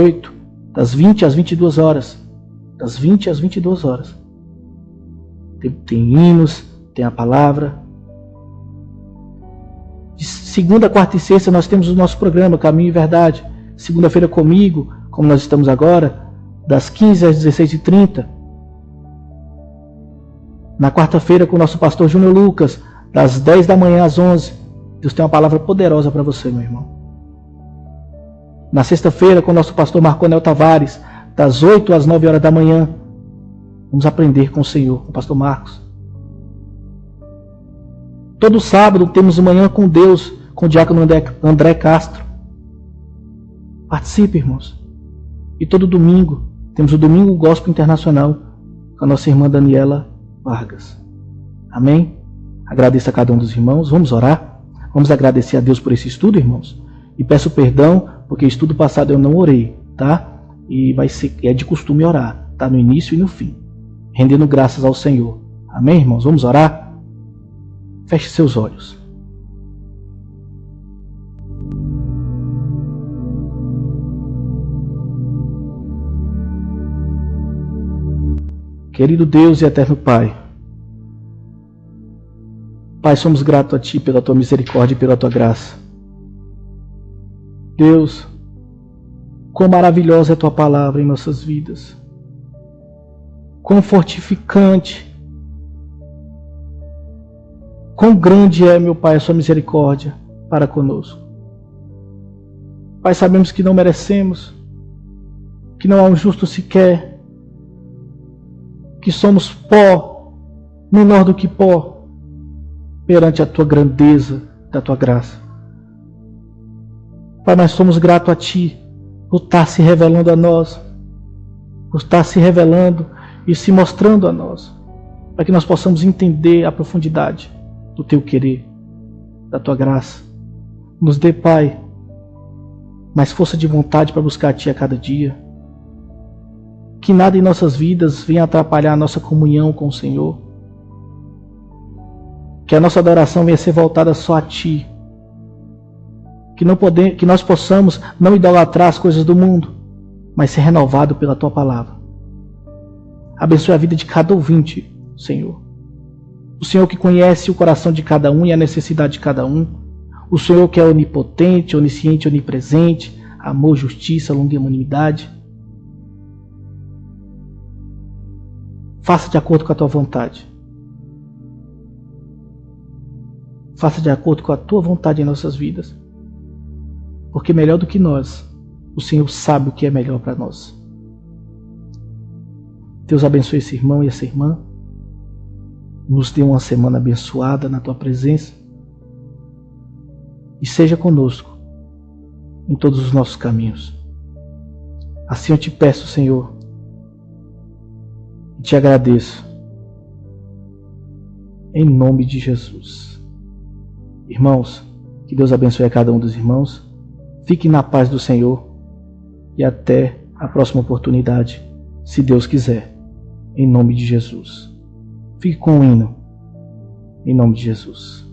20 às 22 horas. Das 20 às 22 horas. Tem hinos, tem a palavra. De segunda, quarta e sexta nós temos o nosso programa Caminho e Verdade. Segunda-feira comigo, como nós estamos agora, das 15 às 16h30. Na quarta-feira com o nosso pastor Júnior Lucas, das 10 da manhã às 11. Deus tem uma palavra poderosa para você, meu irmão. Na sexta-feira com o nosso pastor Marconel Tavares, das 8 às 9 horas da manhã. Vamos aprender com o Senhor, com o pastor Marcos. Todo sábado temos Manhã com Deus, com o diácono André Castro. Participe, irmãos. E todo domingo temos o Domingo Gospel Internacional com a nossa irmã Daniela Vargas. Amém? Agradeço a cada um dos irmãos. Vamos orar? Vamos agradecer a Deus por esse estudo, irmãos. E peço perdão, porque o estudo passado eu não orei, tá? E é de costume orar, tá? No início e no fim. Rendendo graças ao Senhor. Amém, irmãos? Vamos orar? Feche seus olhos. Querido Deus e eterno Pai, Pai, somos gratos a Ti pela Tua misericórdia e pela Tua graça. Deus, quão maravilhosa é a Tua palavra em nossas vidas. Quão fortificante. Quão grande é, meu Pai, a Sua misericórdia para conosco. Pai, sabemos que não merecemos, que não há um justo sequer, que somos pó, menor do que pó, perante a Tua grandeza da Tua graça. Pai, nós somos gratos a Ti por estar se revelando a nós, por estar se revelando e se mostrando a nós, para que nós possamos entender a profundidade do Teu querer, da Tua graça. Nos dê, Pai, mais força de vontade para buscar a Ti a cada dia. Que nada em nossas vidas venha atrapalhar a nossa comunhão com o Senhor. Que a nossa adoração venha ser voltada só a Ti. Que nós possamos não idolatrar as coisas do mundo, mas ser renovado pela Tua palavra. Abençoe a vida de cada ouvinte, Senhor. O Senhor que conhece o coração de cada um e a necessidade de cada um. O Senhor que é onipotente, onisciente, onipresente, amor, justiça, longanimidade. Faça de acordo com a Tua vontade. Faça de acordo com a Tua vontade em nossas vidas. Porque melhor do que nós, o Senhor sabe o que é melhor para nós. Deus abençoe esse irmão e essa irmã. Nos dê uma semana abençoada na Tua presença. E seja conosco em todos os nossos caminhos. Assim eu te peço, Senhor, e te agradeço. Em nome de Jesus. Irmãos, que Deus abençoe a cada um dos irmãos. Fiquem na paz do Senhor. E até a próxima oportunidade, se Deus quiser. Em nome de Jesus. Fique com o hino. Em nome de Jesus.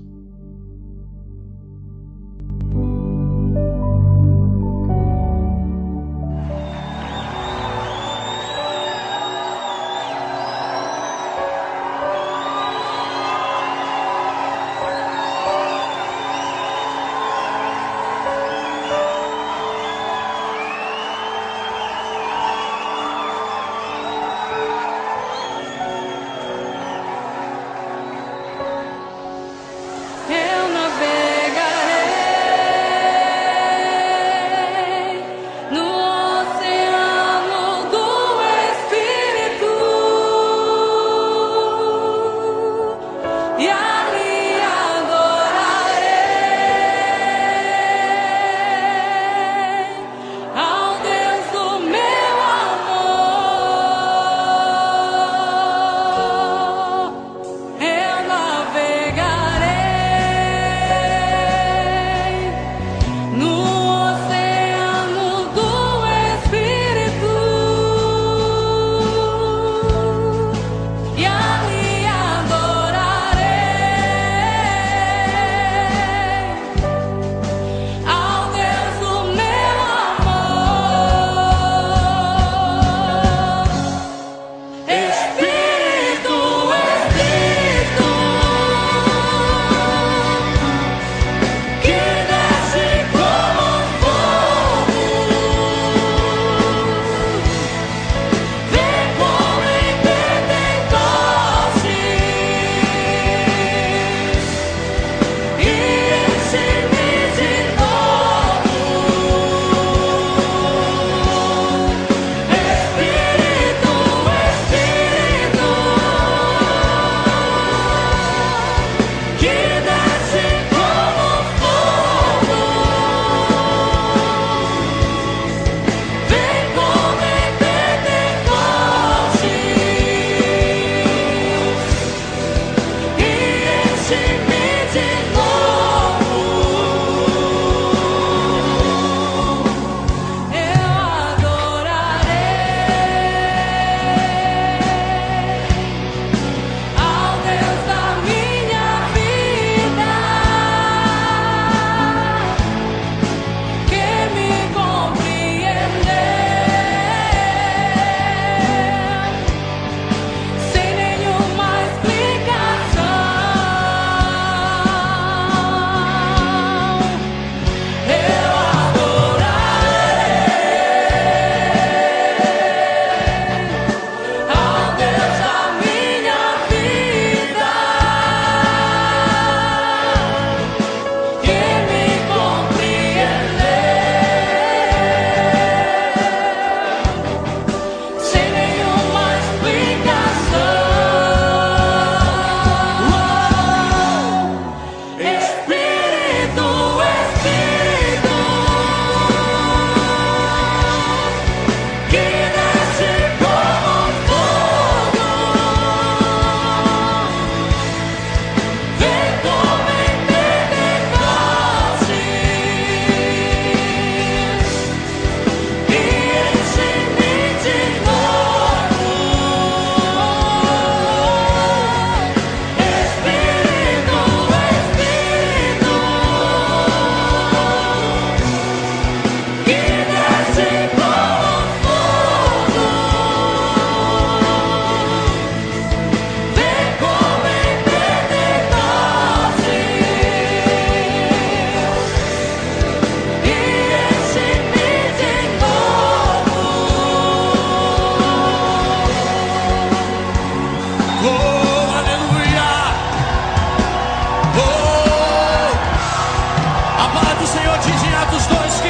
Senhor diz em Atos 2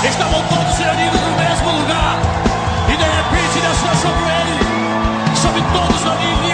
que estavam todos reunidos no mesmo lugar. E de repente desceu sobre ele, sobre todos ali,